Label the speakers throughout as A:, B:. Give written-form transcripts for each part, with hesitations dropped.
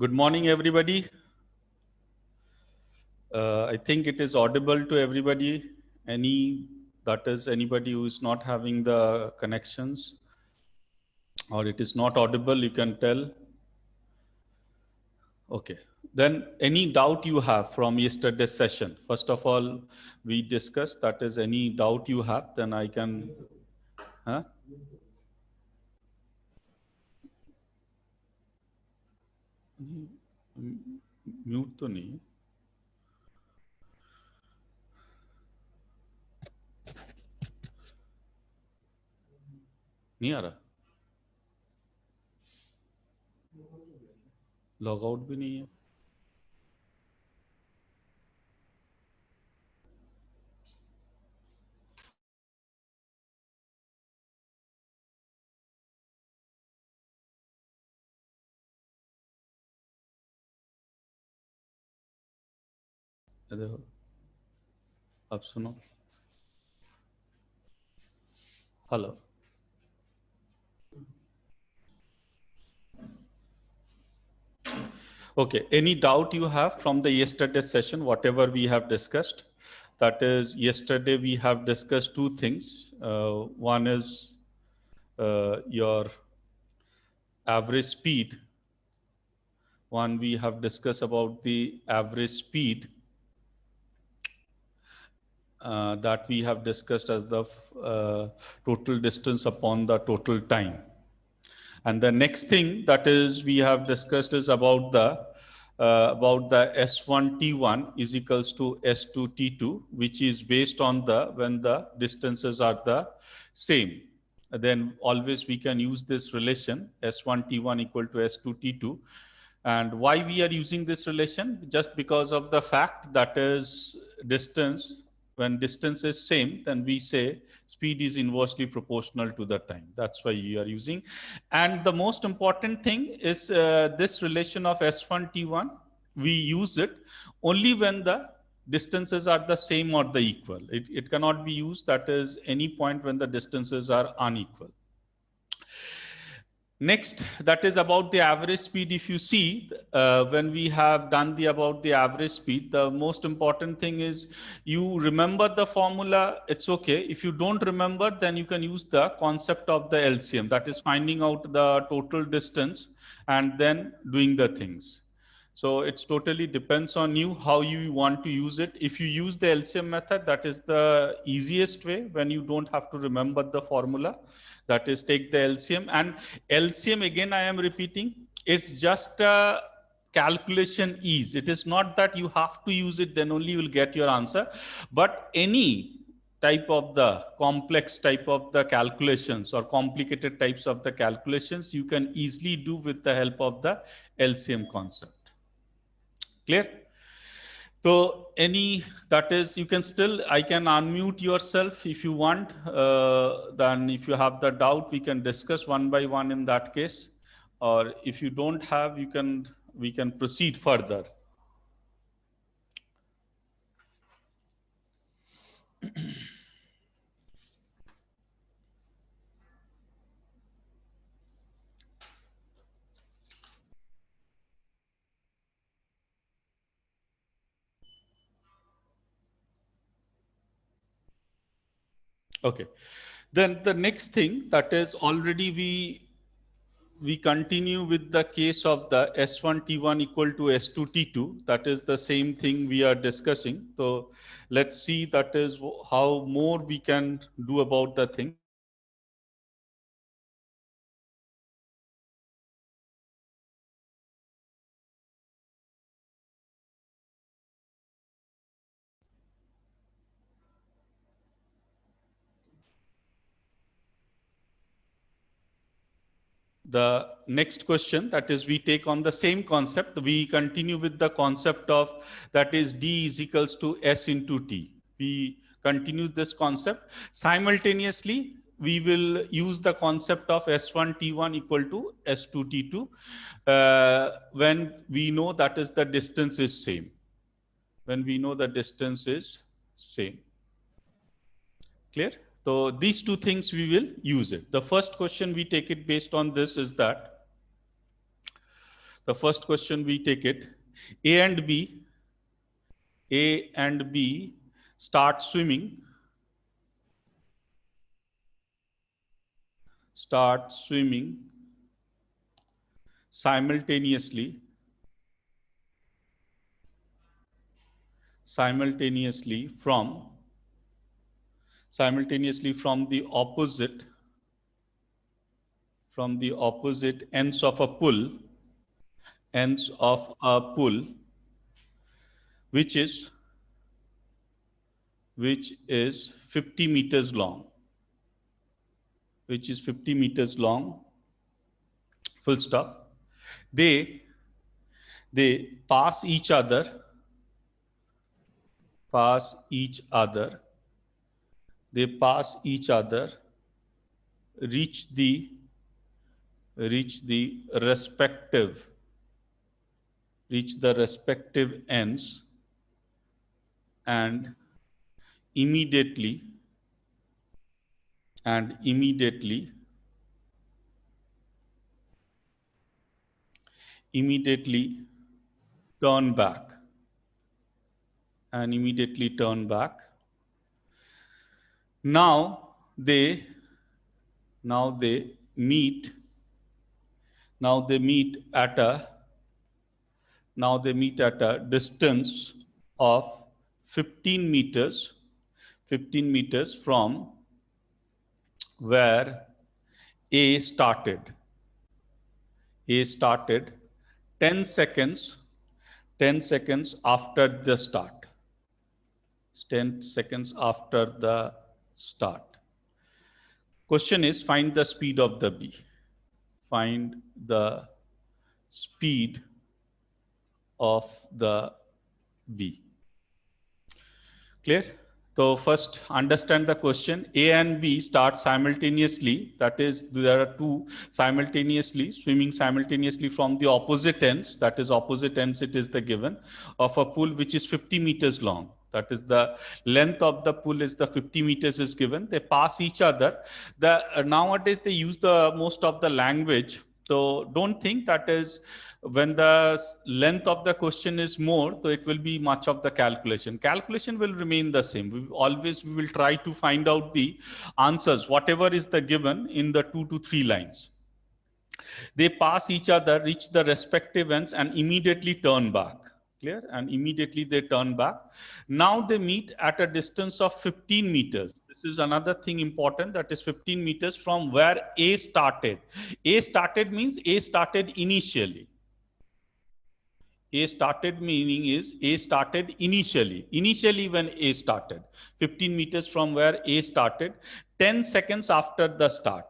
A: Good morning, everybody. I think it is audible to everybody. That is anybody who is not having the connections or it is not audible, you can tell. Okay. Then any doubt you have from yesterday's session. First of all, we discussed that is any doubt you have, then I can. Huh? Mute तो नहीं नहीं आ रहा log out भी नहीं है देखो अब सुनो hello Okay, any doubt you have from the yesterday's session, whatever we have discussed? That is, yesterday we have discussed two things. One is your average speed. One, we have discussed about the average speed that we have discussed as the total distance upon the total time. And the next thing that is we have discussed is about the S1 T1 is equals to S2 T2, which is based on the when the distances are the same. Then always we can use this relation S1 T1 equal to S2 T2. And why we are using this relation? Just because of the fact that is distance, when distance is same, then we say speed is inversely proportional to the time. That's why you are using. And the most important thing is this relation of S1 T1, we use it only when the distances are the same or the equal. It cannot be used that is any point when the distances are unequal. Next, that is about the average speed. If you see, when we have done about the average speed, the most important thing is you remember the formula, it's okay. If you don't remember, then you can use the concept of the LCM, that is finding out the total distance and then doing the things. So it's totally depends on you how you want to use it. If you use the LCM method, that is the easiest way when you don't have to remember the formula. That is take the LCM, and LCM again I am repeating, it's just a calculation ease. It is not that you have to use it then only you will get your answer, but any type of the complex type of the calculations or complicated types of the calculations you can easily do with the help of the LCM concept. Clear? So any, that is, you can still, I can unmute yourself if you want. Then if you have the doubt, we can discuss one by one in that case. Or if you don't have, we can proceed further. Okay. Then the next thing that is already we continue with the case of the S1 T1 equal to S2 T2. That is the same thing we are discussing. So let's see that is how more we can do about the thing. The next question, that is we take on the same concept, we continue with the concept of that is D is equals to S into T. We continue this concept. Simultaneously, we will use the concept of S1 T1 equal to S2 T2 when we know that is the distance is same. When we know the distance is same. Clear? So these two things we will use it. The first question we take it based on this is that The first question we take it. A and B start swimming simultaneously from the opposite ends of a pool, which is 50 meters long, full stop. They pass each other, reach the respective ends, and immediately turn back. Now they meet at a distance of 15 meters from where A started. 10 seconds after the start. 10 seconds after the start. Question is, find the speed of the B. Find the speed of the B. Clear? So first understand the question. A and B start simultaneously. That is, there are two swimming simultaneously from the opposite ends. That is, opposite ends, it is the given of a pool which is 50 meters long. That is, the length of the pool is the 50 meters is given. They pass each other. Nowadays they use the most of the language. So don't think that is when the length of the question is more, so it will be much of the calculation. Calculation will remain the same. We will try to find out the answers, whatever is the given in the 2 to 3 lines. They pass each other, reach the respective ends, and immediately turn back. Clear? And immediately they turn back. Now they meet at a distance of 15 meters. This is another thing important, that is 15 meters from where A started. A started means A started initially. A started meaning is A started initially. Initially when A started. 15 meters from where A started, 10 seconds after the start.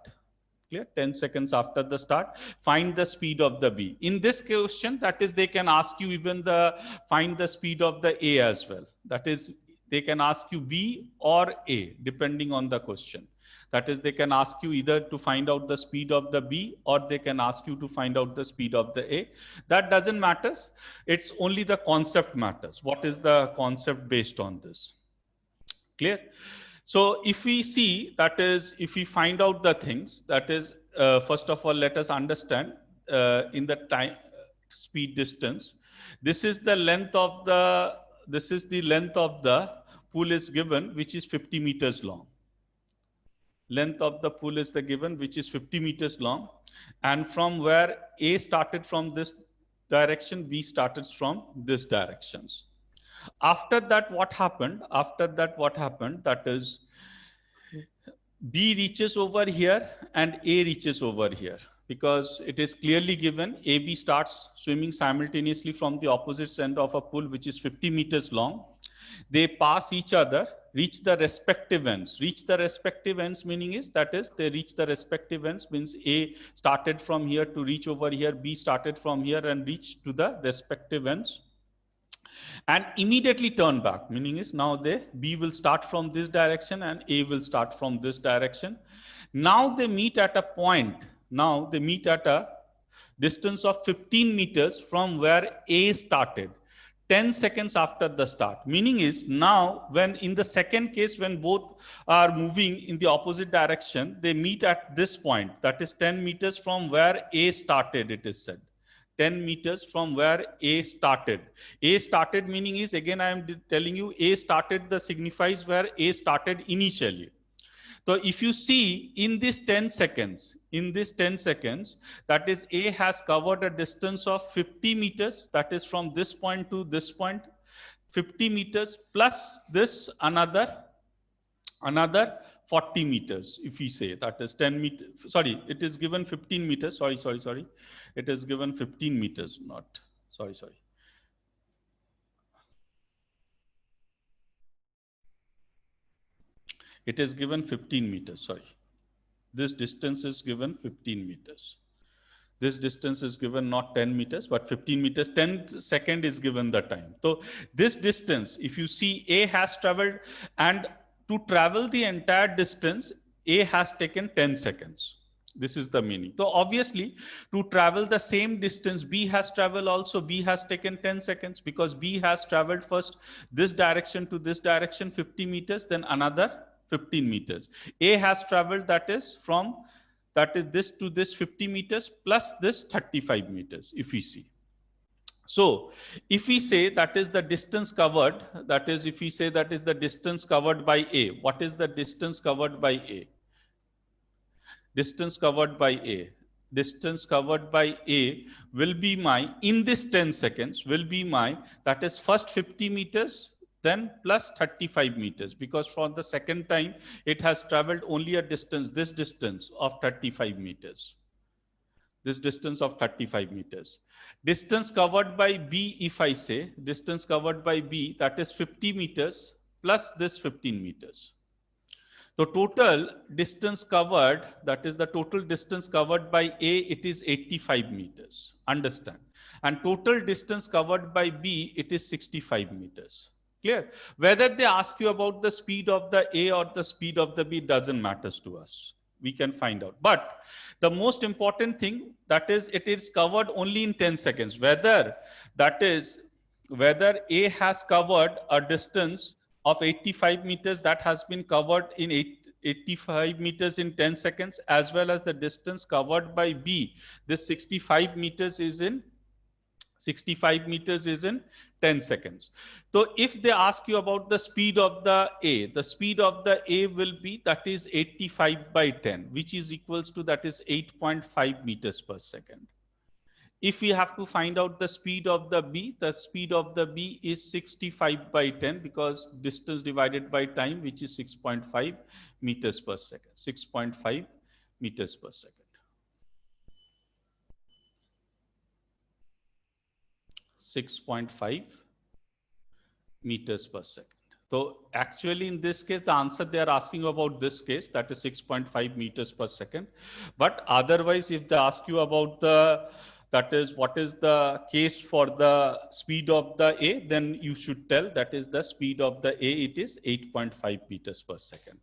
A: Clear? 10 seconds after the start, find the speed of the B. In this question, that is, they can ask you even find the speed of the A as well. That is, they can ask you B or A, depending on the question. That is, they can ask you either to find out the speed of the B, or they can ask you to find out the speed of the A. That doesn't matter. It's only the concept matters. What is the concept based on this? Clear? So if we see, that is, if we find out the things, that is, first of all, let us understand in the time speed distance. This is the length of the pool is given, which is 50 meters long. Length of the pool is the given, which is 50 meters long. And from where A started from this direction, B started from this directions. After that, what happened? That is, B reaches over here and A reaches over here, because it is clearly given AB starts swimming simultaneously from the opposite end of a pool which is 50 meters long. They pass each other, reach the respective ends. Reach the respective ends meaning is, that is, they reach the respective ends means A started from here to reach over here, B started from here and reach to the respective ends. And immediately turn back, meaning is now B will start from this direction and A will start from this direction. Now they meet at a point. Now they meet at a distance of 15 meters from where A started. 10 seconds after the start, meaning is now when in the second case, when both are moving in the opposite direction, they meet at this point, that is 10 meters from where A started, it is said. 10 meters from where A started. A started meaning is, again, I am telling you, A started the signifies where A started initially. So if you see in this 10 seconds, that is A has covered a distance of 50 meters, that is from this point to this point, 50 meters plus this another 40 meters. If we say that is 10 meters, sorry, it is given 15 meters, sorry. It is given 15 meters, not, sorry. It is given 15 meters, sorry. This distance is given 15 meters. This distance is given not 10 meters, but 15 meters. 10 second is given the time. So this distance, if you see, A has traveled, and to travel the entire distance, A has taken 10 seconds. This is the meaning. So obviously, to travel the same distance, B has traveled also. B has taken 10 seconds because B has traveled first this direction to this direction, 50 meters, then another 15 meters. A has traveled, that is this to this 50 meters plus this 35 meters, if we see. So if we say that is the distance covered, that is, if we say that is the distance covered by A, what is the distance covered by A? Distance covered by A. Distance covered by A will be my, in this 10 seconds, will be my, that is first 50 meters, then plus 35 meters, because for the second time, it has traveled only a distance, this distance of 35 meters. This distance of 35 meters. Distance covered by B, if I say, distance covered by B, that is 50 meters plus this 15 meters. The total distance covered, that is the total distance covered by A, it is 85 meters. Understand? And total distance covered by B, it is 65 meters. Clear? Whether they ask you about the speed of the A or the speed of the B doesn't matter to us. We can find out. But the most important thing, that is, it is covered only in 10 seconds. Whether A has covered a distance of 85 meters, that has been covered in 85 meters in 10 seconds, as well as the distance covered by B. This 65 meters is in 10 seconds. So if they ask you about the speed of the speed of the A will be, that is 85 by 10, which is equals to, that is 8.5 meters per second. If we have to find out the speed of the B is 65 by 10, because distance divided by time, which is 6.5 meters per second. 6.5 meters per second. 6.5 meters per second. So actually in this case, the answer they are asking about this case, that is 6.5 meters per second. But otherwise, if they ask you about that is what is the case for the speed of the A, then you should tell that is the speed of the A, it is 8.5 meters per second.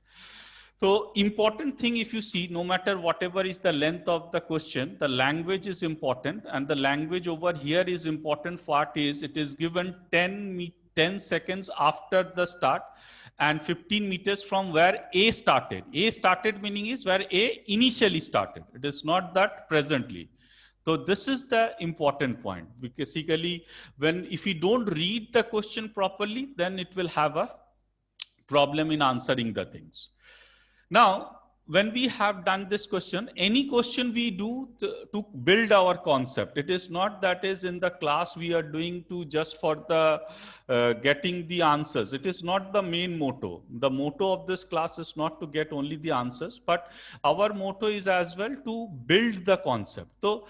A: So important thing, if you see, no matter whatever is the length of the question, the language is important, and the language over here is important part is, it is given 10 seconds after the start and 15 meters from where A started. A started meaning is where A initially started. It is not that presently. So this is the important point. Basically, if you don't read the question properly, then it will have a problem in answering the things. Now, when we have done this question, any question we do to build our concept, it is not that is in the class we are doing to just for the getting the answers. It is not the main motto. The motto of this class is not to get only the answers, but our motto is as well to build the concept. So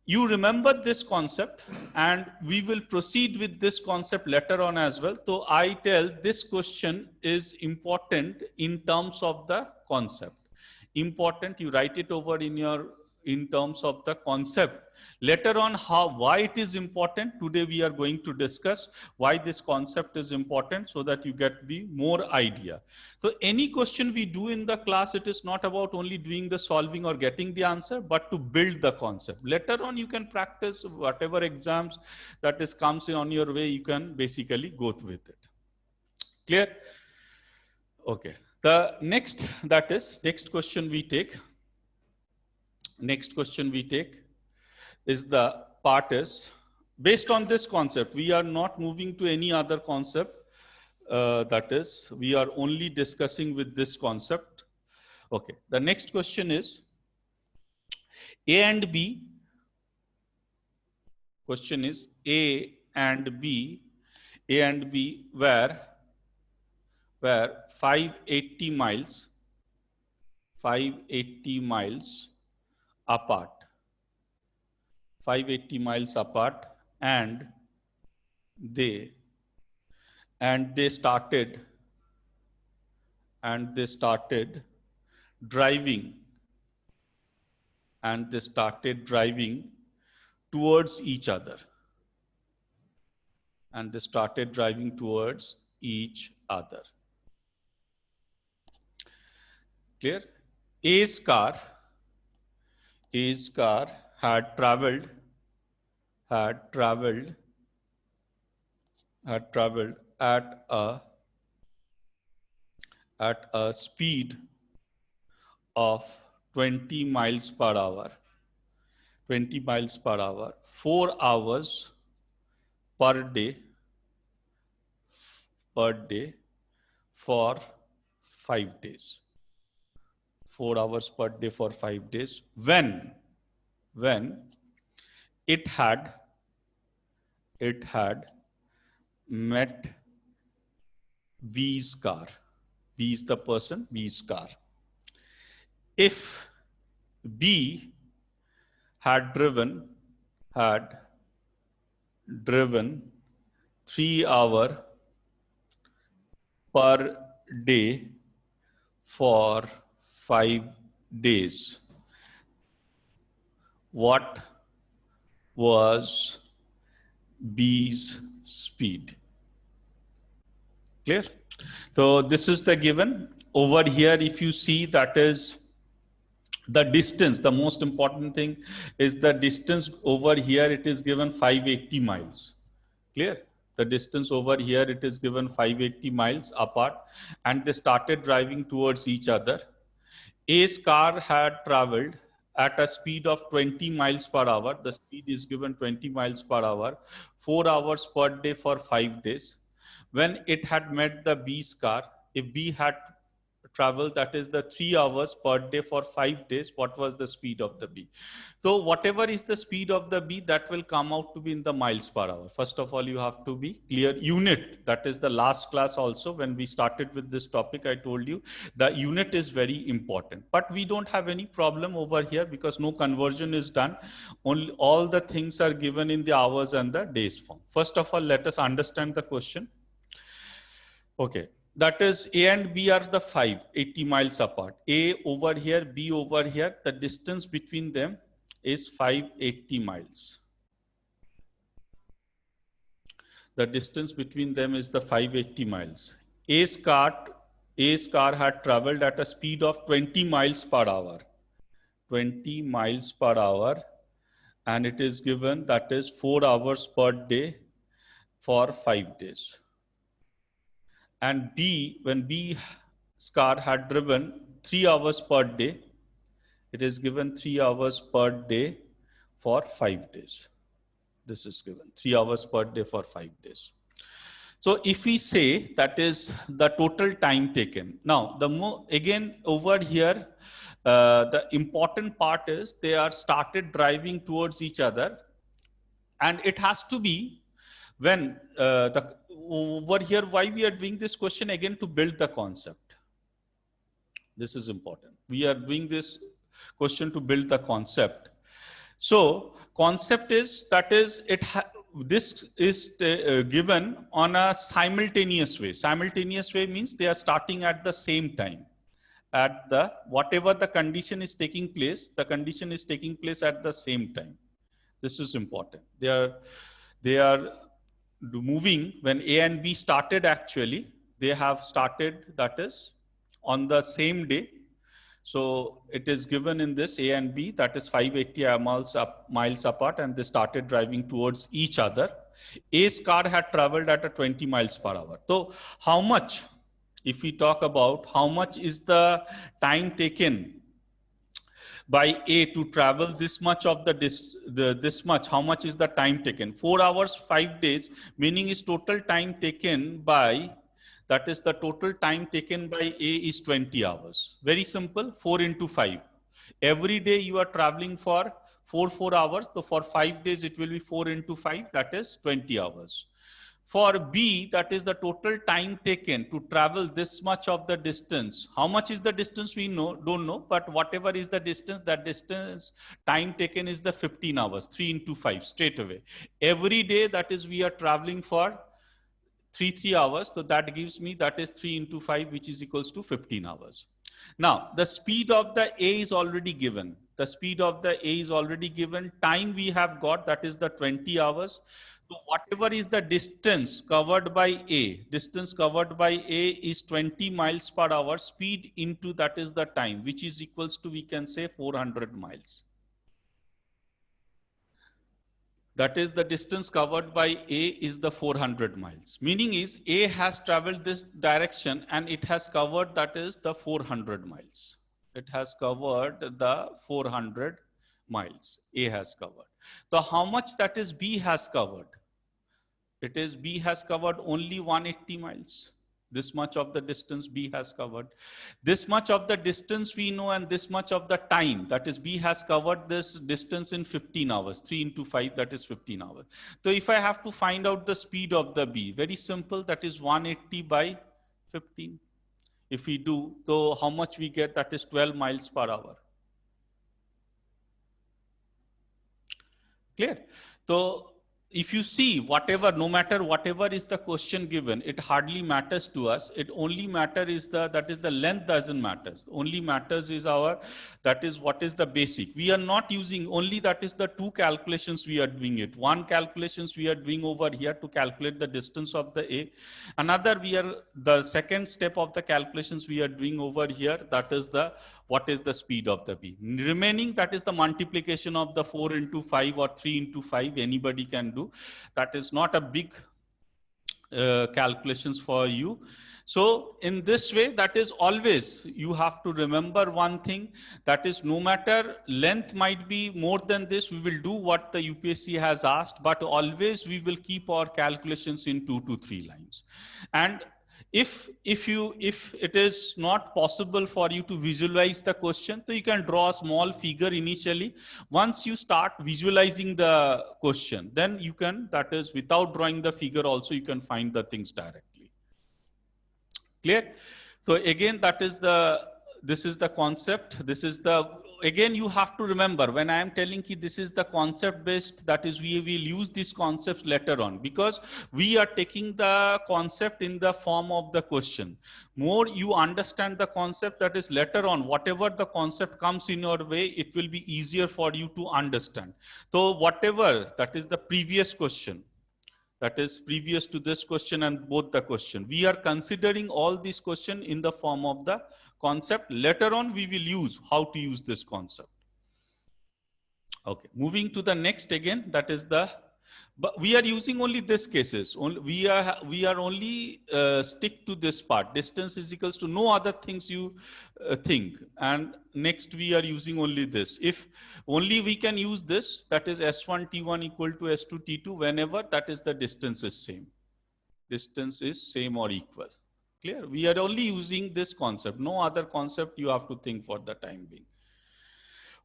A: you remember this concept, and we will proceed with this concept later on as well. So I tell this question is important in terms of the concept. Important, you write it over in terms of the concept. Later on, why it is important, today we are going to discuss why this concept is important, so that you get the more idea. So any question we do in the class, it is not about only doing the solving or getting the answer, but to build the concept. Later on, you can practice whatever exams that is comes on your way, you can basically go with it. Clear? Okay. The next question we take is the part is, based on this concept, we are not moving to any other concept. That is, we are only discussing with this concept. Okay, the next question is A and B. Question is A and B were 580 miles apart. 580 miles apart, and they started driving towards each other. Clear? A's car had traveled at a speed of 20 miles per hour. 4 hours per day for 5 days. 4 hours per day for 5 days. When it had met B's car. B is the person, B's car. If B had driven 3 hours per day for 5 days, what was B's speed? Clear? So this is the given. Over here, if you see, that is the distance. The most important thing is the distance. Over here, it is given 580 miles. Clear? The distance over here, it is given 580 miles apart, and they started driving towards each other. A's car had traveled at a speed of 20 miles per hour. The speed is given 20 miles per hour, 4 hours per day for 5 days. When it had met the B's car, if B had traveled, that is the 3 hours per day for 5 days, what was the speed of the B? So whatever is the speed of the B, that will come out to be in the miles per hour. First of all, you have to be clear unit. That is the last class also. When we started with this topic, I told you the unit is very important. But we don't have any problem over here because no conversion is done. Only all the things are given in the hours and the days form. First of all, let us understand the question. Okay. That is A and B are the 580 miles apart. A over here, B over here. The distance between them is 580 miles. The distance between them is the 580 miles. A's car had traveled at a speed of 20 miles per hour. 20 miles per hour, and it is given that is 4 hours per day for 5 days. And B, when B's car had driven 3 hours per day, it is given 3 hours per day for 5 days. This is given 3 hours per day for 5 days. So if we say that is the total time taken. Now, again over here, the important part is they are started driving towards each other, and it has to be when over here, why we are doing this question again to build the concept. This is important. We are doing this question to build the concept. So concept is that is this is given on a simultaneous way. Simultaneous way means they are starting at the same time. At the whatever the condition is taking place, the condition is taking place at the same time. This is important. They are moving when A and B started. Actually, they have started, that is on the same day. So it is given in this A and B, that is 580 miles apart, and they started driving towards each other. A's car had traveled at a 20 miles per hour. So how much, if we talk about how much is the time taken by A to travel this much of this much, how much is the time taken? 4 hours, 5 days, meaning is total time taken by, that is the total time taken by A is 20 hours. Very simple, 4 into 5. Every day you are traveling for 4 hours. So for 5 days, it will be 4 into 5, that is 20 hours. For B, that is the total time taken to travel this much of the distance. How much is the distance we don't know, but whatever is the distance, that distance time taken is the 15 hours, 3 into 5 straight away. Every day, that is we are traveling for 3 hours. So that gives me, that is 3 into 5, which is equals to 15 hours. Now, the speed of the A is already given. The speed of the A is already given. Time we have got, that is the 20 hours. So whatever is the distance covered by A, distance covered by A is 20 miles per hour. Speed into that is the time, which is equals to, we can say 400 miles. That is the distance covered by A is the 400 miles. Meaning is A has traveled this direction and it has covered, that is the 400 miles. It has covered the 400 miles. A has covered. So how much that is B has covered? It is B has covered only 180 miles. This much of the distance B has covered. This much of the distance we know, and this much of the time, that is B has covered this distance in 15 hours. 3 into 5, that is 15 hours. So if I have to find out the speed of the B, very simple, that is 180 by 15. If we do, so how much we get? That is 12 miles per hour. Clear? So if you see, whatever, no matter whatever is the question given, it hardly matters to us. It only matter is that is the length doesn't matter. Only matters is that is what is the basic. We are not using only, that is the two calculations we are doing it. One calculations we are doing over here to calculate the distance of the A. Another, the second step of the calculations we are doing over here, that is what is the speed of the B. Remaining, that is the multiplication of the 4 into 5 or 3 into 5, anybody can do. That is not a big calculations for you. So in this way, that is always, you have to remember one thing, that is no matter length might be more than this, we will do what the UPSC has asked, but always we will keep our calculations in 2 to 3 lines. And if it is not possible for you to visualize the question, so you can draw a small figure initially. Once you start visualizing the question, then you can, that is without drawing the figure also, you can find the things directly. Clear? So again, this is the concept. This is again, you have to remember, when I am telling you this is the concept based, that is we will use these concepts later on, because we are taking the concept in the form of the question. More you understand the concept, that is later on, whatever the concept comes in your way, it will be easier for you to understand. So whatever, that is the previous question, that is previous to this question and both the question, we are considering all these questions in the form of the concept. Later on, we will use how to use this concept. Okay, moving to the next again, that is but we are using only this cases. We are only stick to this part. Distance is equals to no other things you think. And next we are using only this. If only we can use this, that is S1 T1 equal to S2 T2 whenever that is the distance is same. Distance is same or equal. Clear? We are only using this concept. No other concept you have to think for the time being.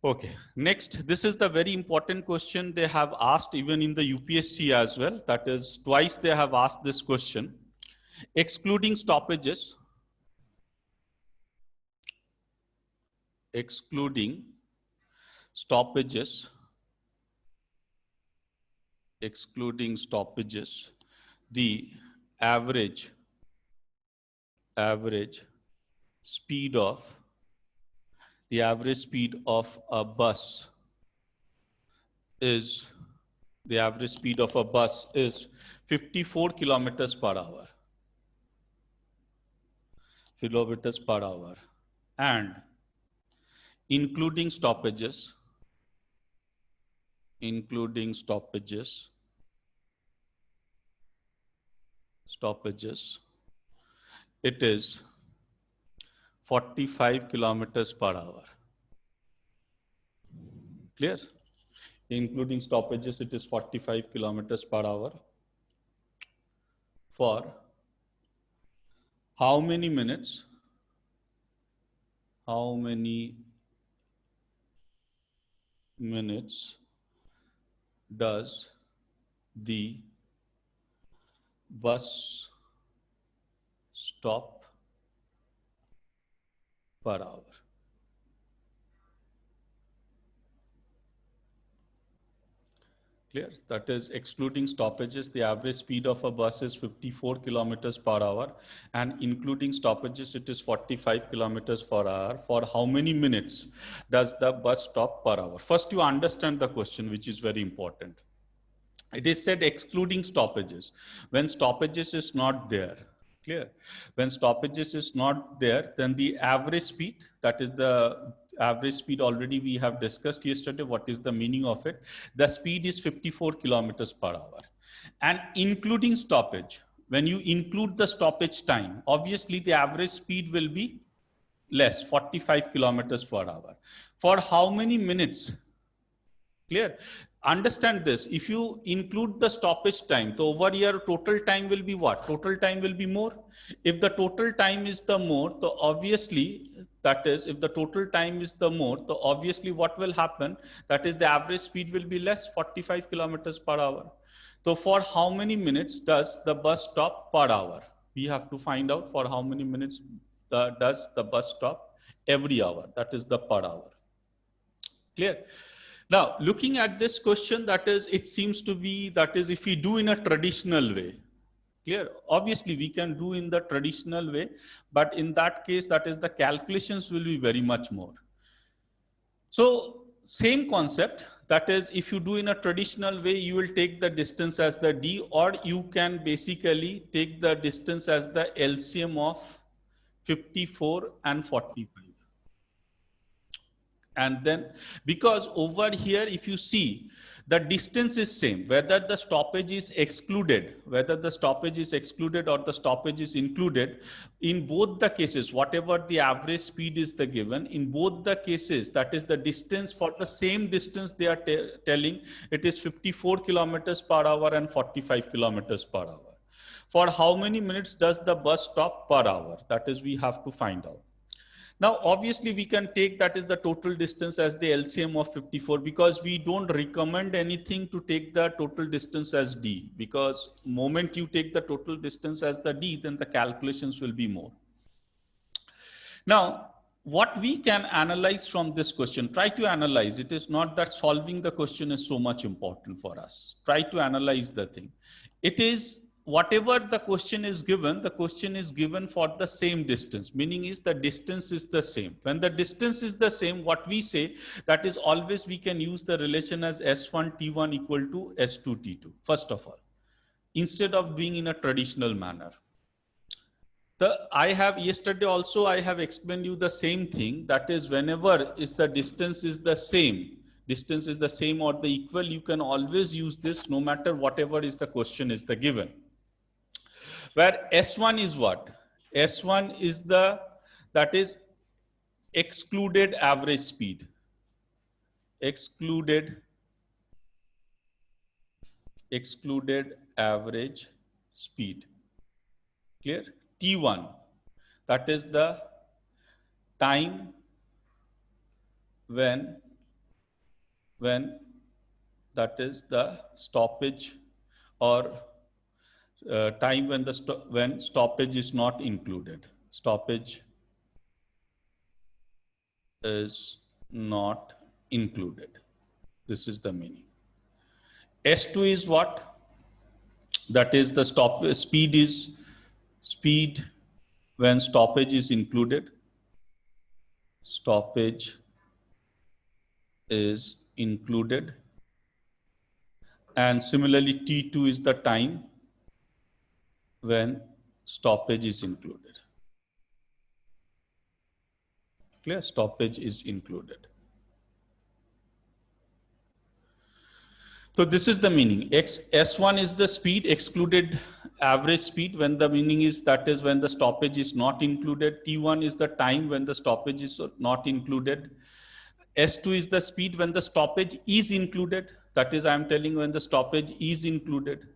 A: Okay, next, this is the very important question they have asked even in the UPSC as well. That is twice they have asked this question. Excluding stoppages, excluding stoppages, the average speed of a bus is 54 kilometers per hour. And including stoppages, it is 45 kilometers per hour. Clear? Including stoppages, it is 45 kilometers per hour. For how many minutes? How many minutes does the bus stop per hour? Clear? That is excluding stoppages, the average speed of a bus is 54 kilometers per hour, and including stoppages, it is 45 kilometers per hour. For how many minutes does the bus stop per hour? First, you understand the question, which is very important. It is said excluding stoppages. When stoppages is not there, clear? When stoppages is not there, then the average speed, that is the average speed already we have discussed yesterday, what is the meaning of it? The speed is 54 kilometers per hour. And including stoppage, when you include the stoppage time, obviously the average speed will be less, 45 kilometers per hour. For how many minutes? Clear? Understand this. If you include the stoppage time, so over here total time will be what? Total time will be more. If the total time is the more, so obviously, that is, if the total time is the more, so obviously what will happen? That is, the average speed will be less, 45 kilometers per hour. So for how many minutes does the bus stop per hour? We have to find out for how many minutes does the bus stop every hour. That is the per hour. Clear? Now, looking at this question, that is, it seems to be, that is, if we do in a traditional way, clear? Obviously, we can do in the traditional way, but in that case, that is, the calculations will be very much more. So, same concept, that is, if you do in a traditional way, you will take the distance as the d, or you can basically take the distance as the LCM of 54 and 45. And then, because over here, if you see, the distance is same, whether the stoppage is excluded, whether the stoppage is excluded or the stoppage is included, in both the cases, whatever the average speed is the given, in both the cases, that is the distance, for the same distance they are telling, it is 54 kilometers per hour and 45 kilometers per hour. For how many minutes does the bus stop per hour? That is, we have to find out. Now, obviously, we can take that is the total distance as the LCM of 54, because we don't recommend anything to take the total distance as d, because moment you take the total distance as the d, then the calculations will be more. Now, what we can analyze from this question, try to analyze. It is not that solving the question is so much important for us. Try to analyze the thing. It is, whatever the question is given for the same distance, meaning is the distance is the same. When the distance is the same, what we say, that is always we can use the relation as S1 T1 equal to S2 T2, first of all, instead of doing in a traditional manner. Yesterday also I have explained you the same thing, that is whenever is the distance is the same or the equal, you can always use this no matter whatever is the question is the given. Where S1 is what? S1 is that is excluded average speed. Excluded average speed. Clear? T1, that is the time when that is the stoppage, or time when stoppage is not included. Stoppage is not included. This is the meaning. S2 is what? That is the speed when stoppage is included. Stoppage is included. And similarly, T2 is the time when stoppage is included. Clear? Stoppage is included. So this is the meaning. S1 is the speed, excluded average speed, when the meaning is that is when the stoppage is not included. T1 is the time when the stoppage is not included. S2 is the speed when the stoppage is included. That is, I am telling when the stoppage is included.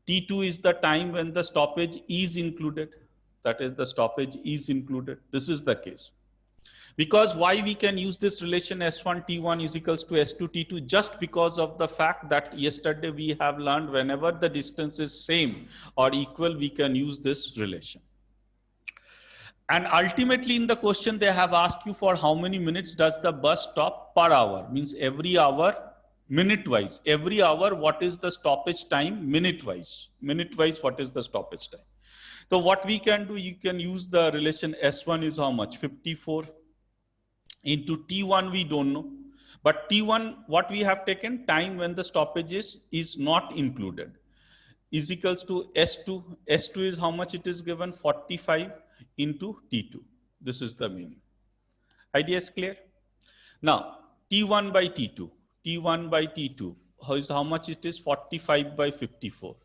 A: T2 is the time when the stoppage is included. That is, the stoppage is included. This is the case. Because why we can use this relation S1 T1 is equals to S2 T2, just because of the fact that yesterday we have learned whenever the distance is same or equal, we can use this relation. And ultimately in the question, they have asked you for how many minutes does the bus stop per hour, means every hour, minute wise. Every hour, what is the stoppage time minute wise? Minute wise, what is the stoppage time? So what we can do, you can use the relation S1 is how much? 54 into T1, we don't know. But T1, what we have taken, time when the stoppage is not included, is equals to S2. S2 is how much it is given? 45 into T2. This is the meaning. Idea is clear? Now, T1 by T2. T1 by T2. How much it is? 45 by 54.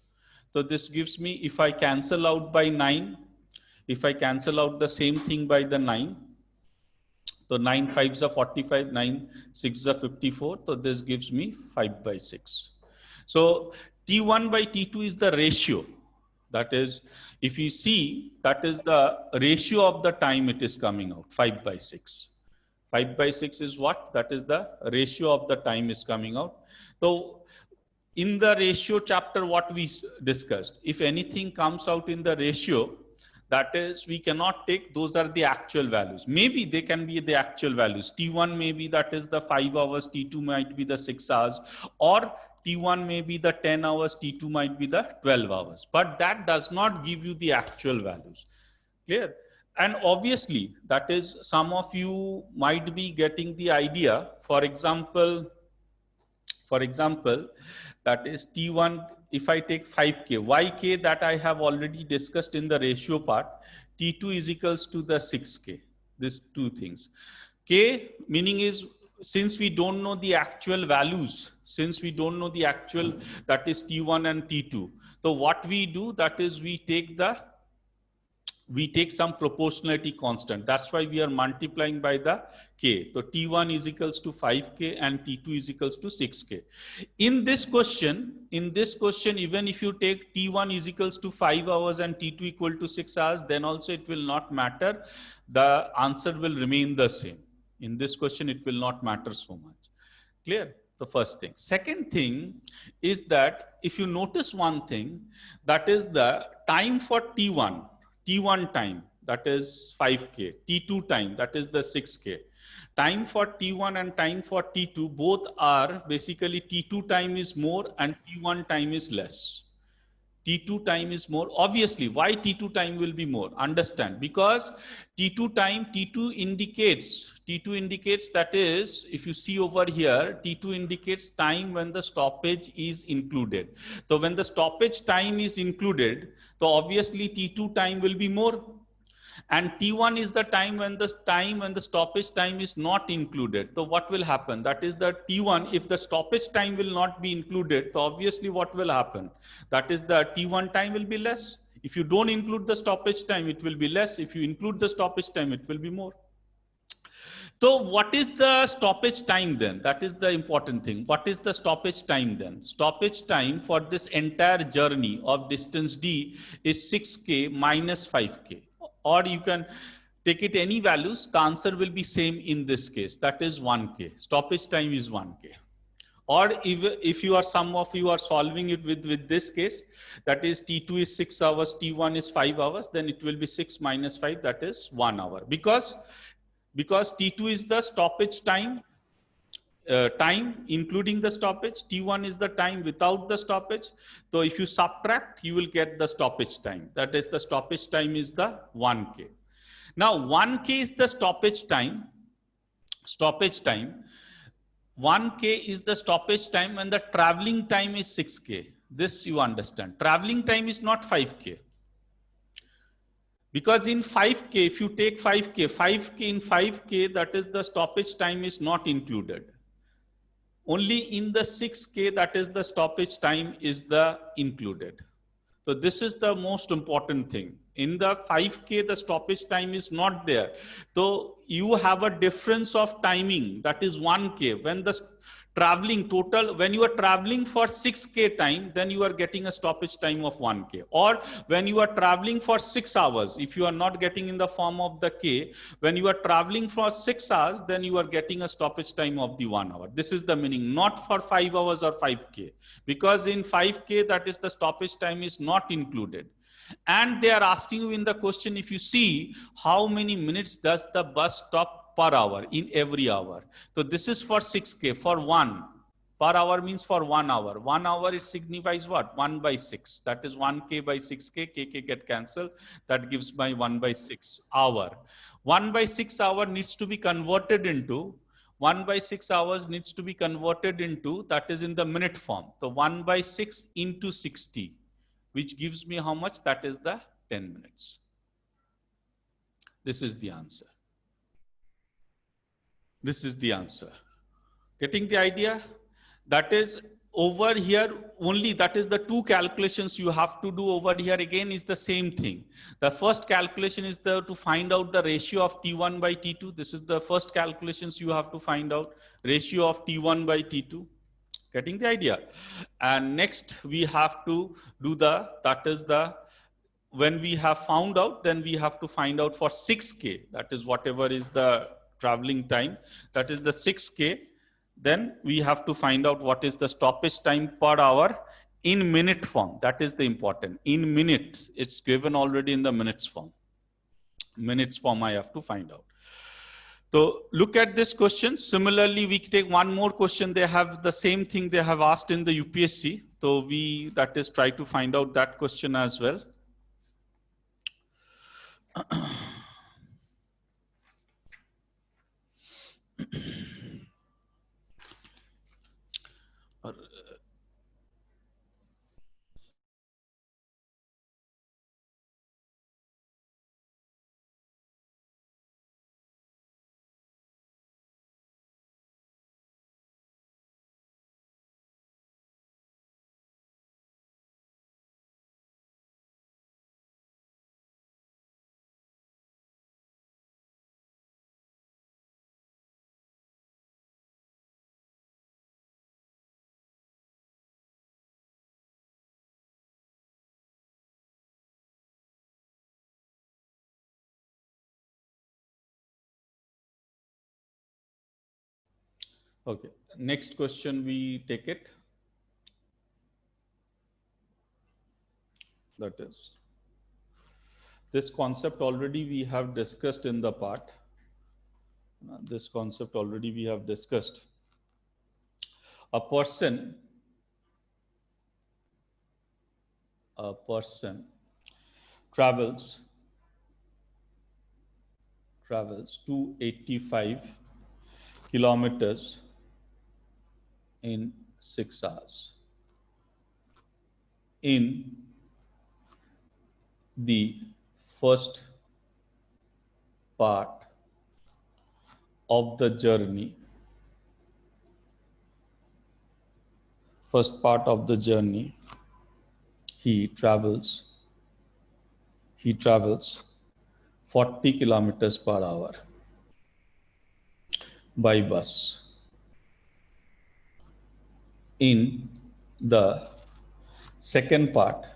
A: So this gives me, if I cancel out by 9, if I cancel out the same thing by the 9, so 9 5s are 45, 9 6s are 54. So this gives me 5 by 6. So T1 by T2 is the ratio. That is, if you see, that is the ratio of the time it is coming out, 5 by 6. 5 by 6 is what? That is the ratio of the time is coming out. So in the ratio chapter, what we discussed, if anything comes out in the ratio, that is, we cannot take, those are the actual values. Maybe they can be the actual values. T1 maybe that is the 5 hours, T2 might be the 6 hours, or T1 may be the 10 hours, T2 might be the 12 hours. But that does not give you the actual values. Clear? And obviously, that is, some of you might be getting the idea. For example, that is T1, if I take 5K, YK that I have already discussed in the ratio part, T2 is equals to the 6K, these two things. K meaning is, since we don't know the actual values, that is T1 and T2. So what we do, that is we take some proportionality constant. That's why we are multiplying by the K. So T1 is equals to 5K and T2 is equals to 6K. In this question, even if you take T1 is equals to 5 hours and T2 equal to 6 hours, then also it will not matter. The answer will remain the same. In this question, it will not matter so much. Clear? The first thing. Second thing is that if you notice one thing, that is the time for T1 time, that is 5K, T2 time, that is the 6K. Time for T1 and time for T2, both are basically T2 time is more and T1 time is less. T2 time is more. Obviously, why T2 time will be more? Understand, because T2 indicates that is, if you see over here, T2 indicates time when the stoppage is included. So when the stoppage time is included, so obviously T2 time will be more. And T1 is the time when the stoppage time is not included. So what will happen? That is the T1, if the stoppage time will not be included, so obviously what will happen? That is the T1 time will be less. If you don't include the stoppage time, it will be less. If you include the stoppage time, it will be more. So what is the stoppage time then? That is the important thing. What is the stoppage time then? Stoppage time for this entire journey of distance D is 6K minus 5K. Or you can take it any values, the answer will be same in this case, that is 1K. Stoppage time is 1K. Or if you are, some of you are solving it with this case, that is T2 is 6 hours, T1 is 5 hours, then it will be 6 minus 5, that is 1 hour. Because T2 is the stoppage time, including the stoppage, T1 is the time without the stoppage. So if you subtract, you will get the stoppage time. That is, the stoppage time is the 1K. Now 1K is the stoppage time. 1K is the stoppage time and the traveling time is 6K. This you understand. Traveling time is not 5K. Because in 5K, if you take 5K in 5K, that is the stoppage time is not included. Only in the 6K, that is the stoppage time is the included. So this is the most important thing. In the 5K, the stoppage time is not there. So you have a difference of timing, that is 1K. When the traveling total, when you are traveling for 6K time, then you are getting a stoppage time of 1K. Or when you are traveling for 6 hours, if you are not getting in the form of the K, when you are traveling for 6 hours, then you are getting a stoppage time of the 1 hour. This is the meaning, not for 5 hours or 5K. Because in 5K, that is the stoppage time is not included. And they are asking you in the question, if you see how many minutes does the bus stop per hour in every hour. So this is for 6K, for 1. Per hour means for 1 hour. 1 hour, it signifies what? 1 by 6. That is 1K by 6K. KK get cancelled. That gives my 1 by 6 hour. 1 by 6 hour needs to be converted into 1 by 6 hours needs to be converted into, that is in the minute form. So 1 by 6 into 60. Which gives me how much? That is the 10 minutes. This is the answer. This is the answer. Getting the idea? That is over here only, that is the two calculations you have to do over here again is the same thing. The first calculation is to find out the ratio of T1 by T2. This is the first calculations you have to find out. Ratio of T1 by T2. Getting the idea? And next we have to do that is the, when we have found out, then we have to find out for 6K, that is whatever is the traveling time, that is the 6K, then we have to find out what is the stoppage time per hour in minute form. That is the important. In minutes, it's given already in the minutes form. Minutes form I have to find out. So look at this question. Similarly, we take one more question. They have the same thing they have asked in the UPSC. So we, that is, try to find out that question as well. Okay, next question we take it. That is, this concept already we have discussed in the part. This concept already we have discussed. A person travels 285 kilometers in 6 hours. In the first part of the journey, he travels 40 kilometers per hour by bus. In the second part,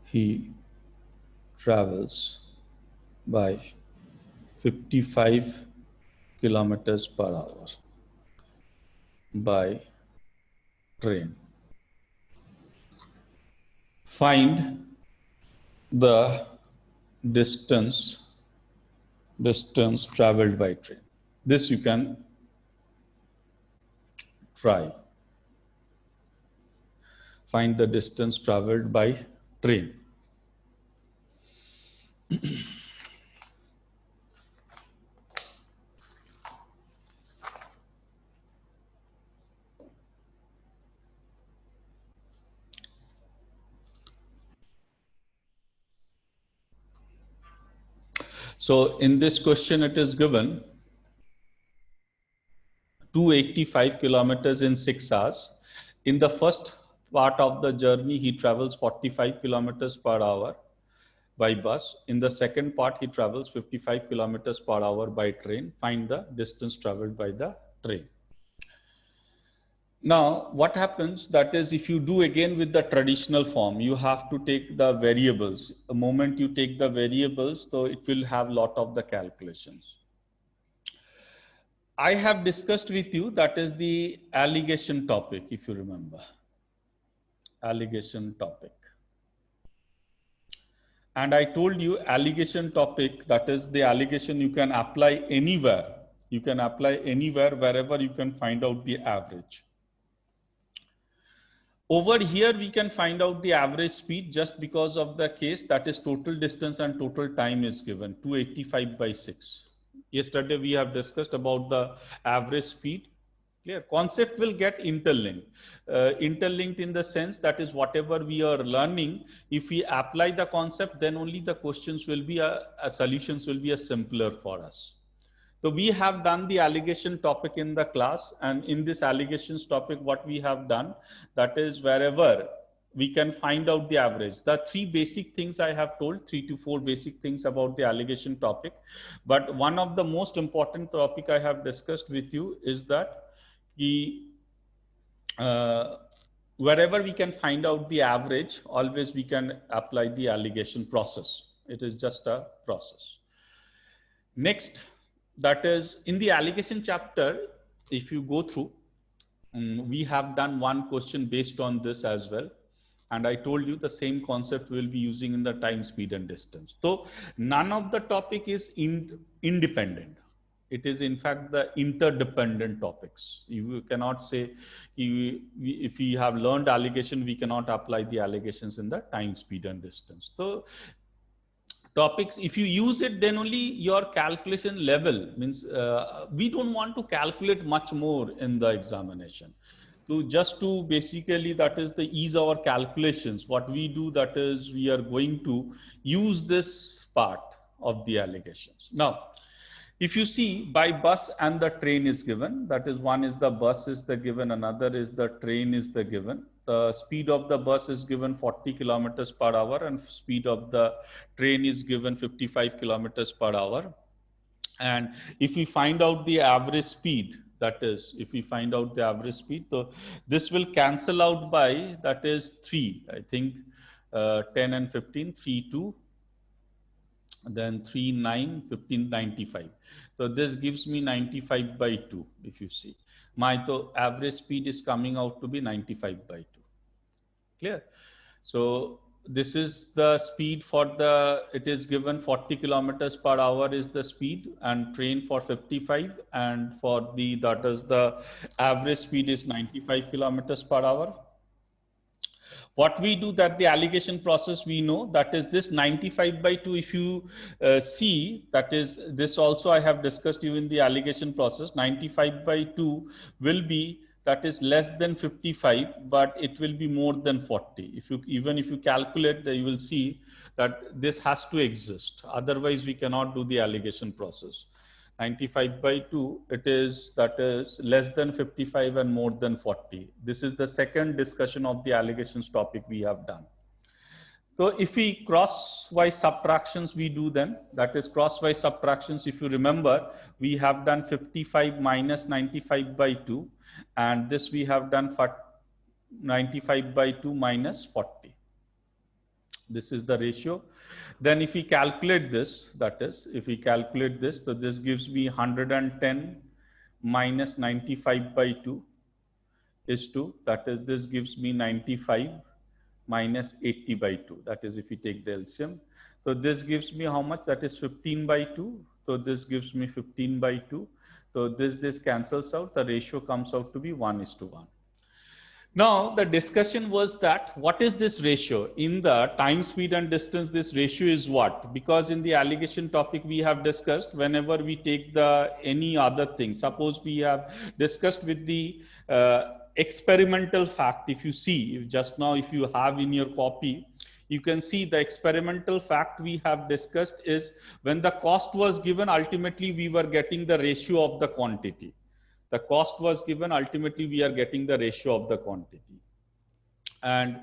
A: he travels by 55 kilometers per hour by train. Find the distance traveled by train. This you can try. Find the distance traveled by train. So in this question, it is given 285 kilometers in 6 hours. In the first part of the journey, he travels 45 kilometers per hour by bus. In the second part, he travels 55 kilometers per hour by train. Find the distance traveled by the train. Now, what happens, that is, if you do again with the traditional form, you have to take the variables. The moment you take the variables, so it will have lot of the calculations. I have discussed with you, that is the alligation topic, if you remember. Alligation topic. And I told you alligation topic, that is the alligation you can apply anywhere. You can apply anywhere, wherever you can find out the average. Over here, we can find out the average speed just because of the case, that is total distance and total time is given, 285 by 6. Yesterday, we have discussed about the average speed. Clear? Concept will get interlinked. Interlinked in the sense that is whatever we are learning, if we apply the concept, then only the questions will be, solutions will be simpler for us. So we have done the alligation topic in the class, and in this allegations topic, what we have done, that is wherever we can find out the average. The three basic things I have told, 3 to 4 basic things about the alligation topic. But one of the most important topic I have discussed with you is that wherever we can find out the average, always we can apply the alligation process. It is just a process. Next, that is in the alligation chapter, if you go through, we have done one question based on this as well. And I told you the same concept we'll be using in the time, speed, and distance. So none of the topic is independent. It is in fact the interdependent topics. You cannot say if we have learned alligation, we cannot apply the allegations in the time, speed, and distance. So topics, if you use it, then only your calculation level means we don't want to calculate much more in the examination. So just to basically, that is the ease our calculations, what we do, that is we are going to use this part of the allegations. Now, if you see by bus and the train is given, that is one is the bus is the given, another is the train is the given. The speed of the bus is given 40 kilometers per hour and speed of the train is given 55 kilometers per hour. And if we find out the average speed, that is, if we find out the average speed, so this will cancel out by, that is 3, I think 10 and 15, 3, 2, then 3, 9, 15, 95. So this gives me 95 by 2, if you see. My average speed is coming out to be 95 by 2. Clear? So this is the speed for the, it is given 40 kilometers per hour is the speed, and train for 55, and for the, that is the average speed is 95 kilometers per hour. What we do, that the alligation process, we know that is this 95 by 2. If you see, that is this also I have discussed you in the alligation process. 95 by 2 will be, that is less than 55, but it will be more than 40. If you, even if you calculate, you will see that this has to exist. Otherwise, we cannot do the alligation process. 95 by 2, it is, that is less than 55 and more than 40. This is the second discussion of the allegations topic we have done. So if we crosswise subtractions, we do them, that is crosswise subtractions. If you remember, we have done 55 minus 95 by 2, and this we have done 95 by 2 minus 40. This is the ratio. Then if we calculate this, that is, if we calculate this, so this gives me 110 minus 95 by 2 is 2. That is, this gives me 95 minus 80 by 2. That is, if we take the LCM. So this gives me how much? That is 15 by 2. So this gives me 15 by 2. So this cancels out. The ratio comes out to be 1:1. Now, the discussion was that what is this ratio? In the time, speed, and distance, this ratio is what? Because in the alligation topic we have discussed, whenever we take the any other thing, suppose we have discussed with the experimental fact. If you see, if just now, if you have in your copy, you can see the experimental fact we have discussed is when the cost was given, ultimately we were getting the ratio of the quantity. The cost was given, ultimately we are getting the ratio of the quantity. And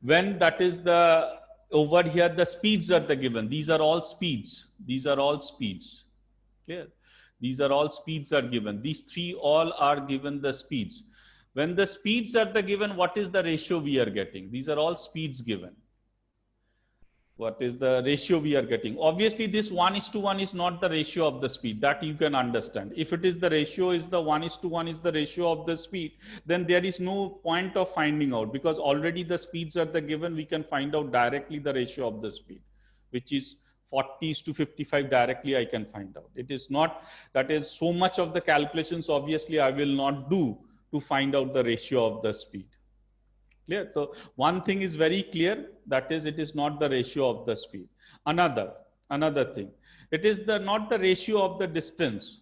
A: when that is the, over here, the speeds are the given. These are all speeds. These are all speeds. Clear? These are all speeds are given. These three all are given the speeds. When the speeds are the given, what is the ratio we are getting? These are all speeds given. What is the ratio we are getting? Obviously, this 1:1 is not the ratio of the speed, that you can understand. If it is the ratio is the 1:1 is the ratio of the speed, then there is no point of finding out, because already the speeds are the given. We can find out directly the ratio of the speed, which is 40:55 directly I can find out. It is not, that is so much of the calculations obviously I will not do to find out the ratio of the speed. Clear? So one thing is very clear, that is, it is not the ratio of the speed. Another thing, it is the not the ratio of the distance.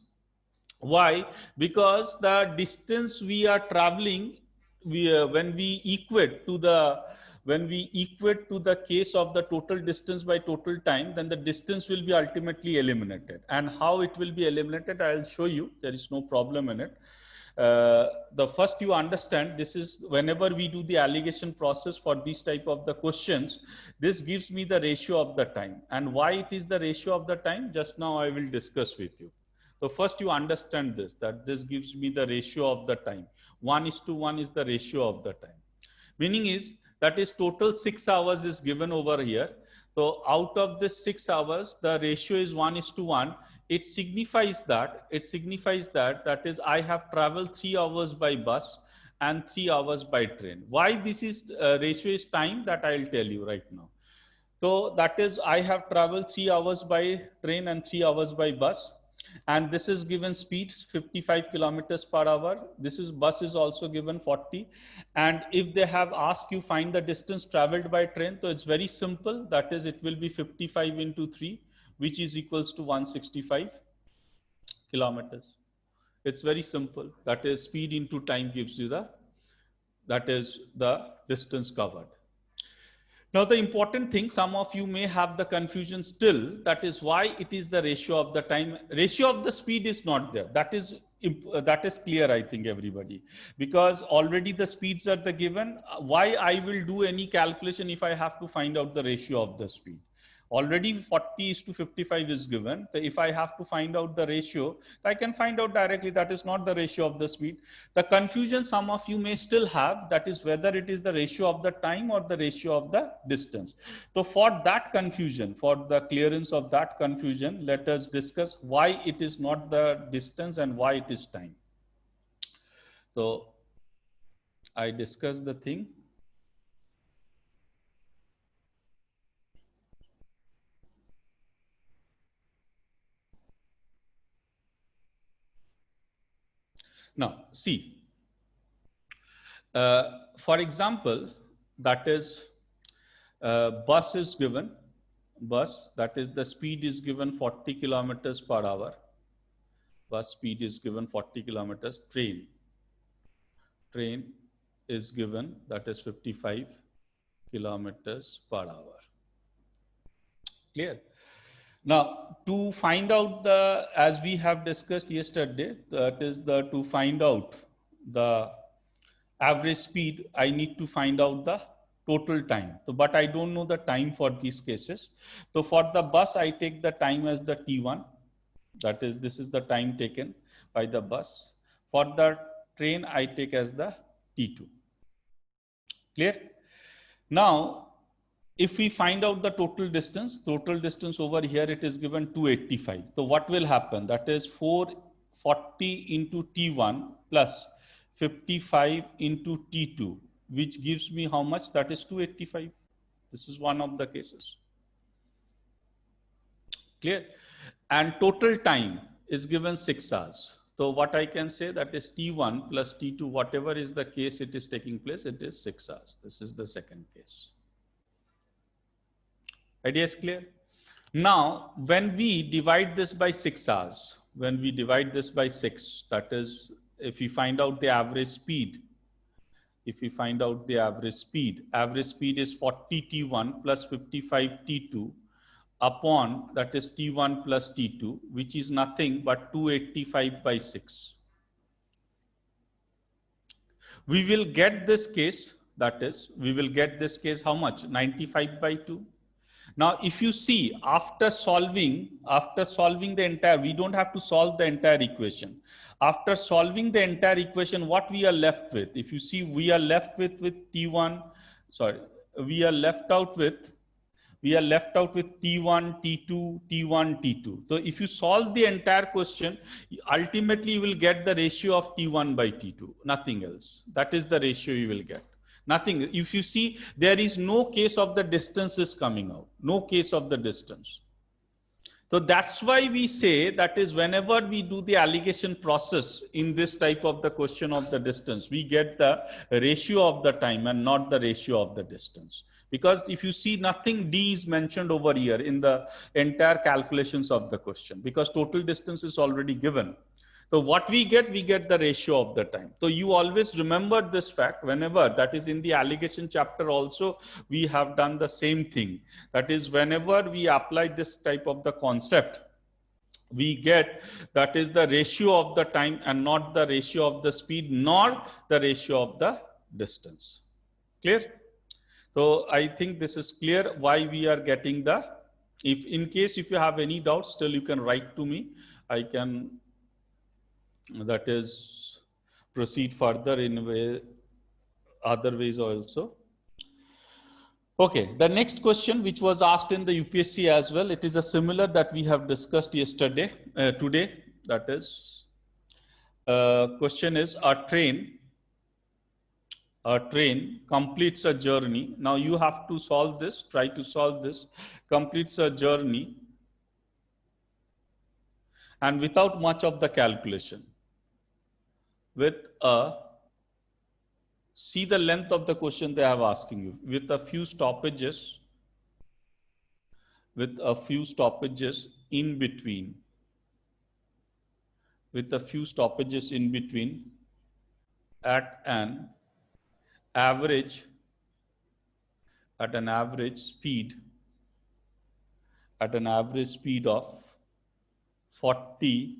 A: Why? Because the distance we are traveling, when we equate to the, when we equate to the case of the total distance by total time, then the distance will be ultimately eliminated. And how it will be eliminated, I'll show you. There is no problem in it. The first you understand, this is whenever we do the alligation process for these type of the questions, this gives me the ratio of the time. And why it is the ratio of the time, just now I will discuss with you. So first you understand this, that this gives me the ratio of the time. 1:1 is the ratio of the time. Meaning is, that is total 6 hours is given over here. So out of this 6 hours, the ratio is 1:1. It signifies that, that is, I have traveled 3 hours by bus and 3 hours by train. Why this is ratio is time, that I'll tell you right now. So that is, I have traveled 3 hours by train and 3 hours by bus. And this is given speed 55 kilometers per hour. This is bus is also given 40. And if they have asked you find the distance traveled by train, so it's very simple. That is, it will be 55 into 3, which is equals to 165 kilometers. It's very simple. That is, speed into time gives you the, that is the distance covered. Now, the important thing, some of you may have the confusion still, that is why it is the ratio of the time. Ratio of the speed is not there. That is clear, I think, everybody, because already the speeds are the given. Why I will do any calculation if I have to find out the ratio of the speed? Already 40:55 is given. So if I have to find out the ratio, I can find out directly. That is not the ratio of the speed. The confusion some of you may still have, that is whether it is the ratio of the time or the ratio of the distance. So for that confusion, for the clearance of that confusion, let us discuss why it is not the distance and why it is time. So I discussed the thing. Now, see, for example, that is, bus is given, bus, that is the speed is given 40 kilometers per hour. Bus speed is given 40 kilometers. Train is given, that is 55 kilometers per hour. Clear? Now, to find out the, as we have discussed yesterday, that is the, to find out the average speed, I need to find out the total time. So, but I don't know the time for these cases. So for the bus, I take the time as the T1. That is, this is the time taken by the bus. For the train, I take as the T2. Clear? Now, if we find out the total distance over here, it is given 285. So what will happen? That is 440 into T1 plus 55 into T2, which gives me how much? That is 285. This is one of the cases. Clear? And total time is given 6 hours. So what I can say, that is T1 plus T2, whatever is the case it is taking place, it is 6 hours. This is the second case. Idea is clear? Now, when we divide this by 6 hours, when we divide this by 6, that is, if we find out the average speed, is 40 T1 plus 55 T2 upon, that is T1 plus T2, which is nothing but 285 by 6. We will get this case That is, we will get this case how much? 95 by 2. Now, if you see after solving the entire, we don't have to solve the entire equation. After solving the entire equation, what we are left with? If you see, we are left with T1, sorry, we are left out with T1, T2, T1, T2. So if you solve the entire question, ultimately you will get the ratio of T1 by T2, nothing else. That is the ratio you will get. Nothing. If you see, there is no case of the distance is coming out. No case of the distance. So that's why we say that is whenever we do the alligation process in this type of the question of the distance, we get the ratio of the time and not the ratio of the distance. Because if you see, nothing D is mentioned over here in the entire calculations of the question, because total distance is already given. So what we get the ratio of the time. So you always remember this fact whenever, that is in the alligation chapter also, we have done the same thing. That is whenever we apply this type of the concept, we get that is the ratio of the time and not the ratio of the speed, nor the ratio of the distance. Clear? So I think this is clear why we are getting the, if in case if you have any doubts, still you can write to me. I can, that is, proceed further in other ways also. Okay, the next question which was asked in the UPSC as well, it is a similar that we have discussed yesterday, today, that is, question is a train completes a journey. Now you have to solve this, try to solve this, completes a journey and without much of the calculation. With see the length of the question they have asking you, with a few stoppages, in between, at an average speed of 40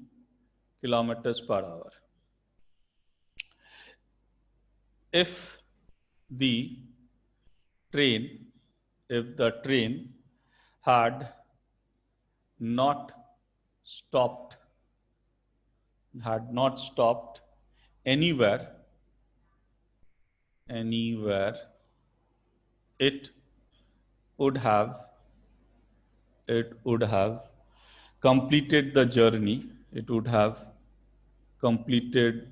A: kilometers per hour. If the train had not stopped anywhere, it would have completed the journey. It would have completed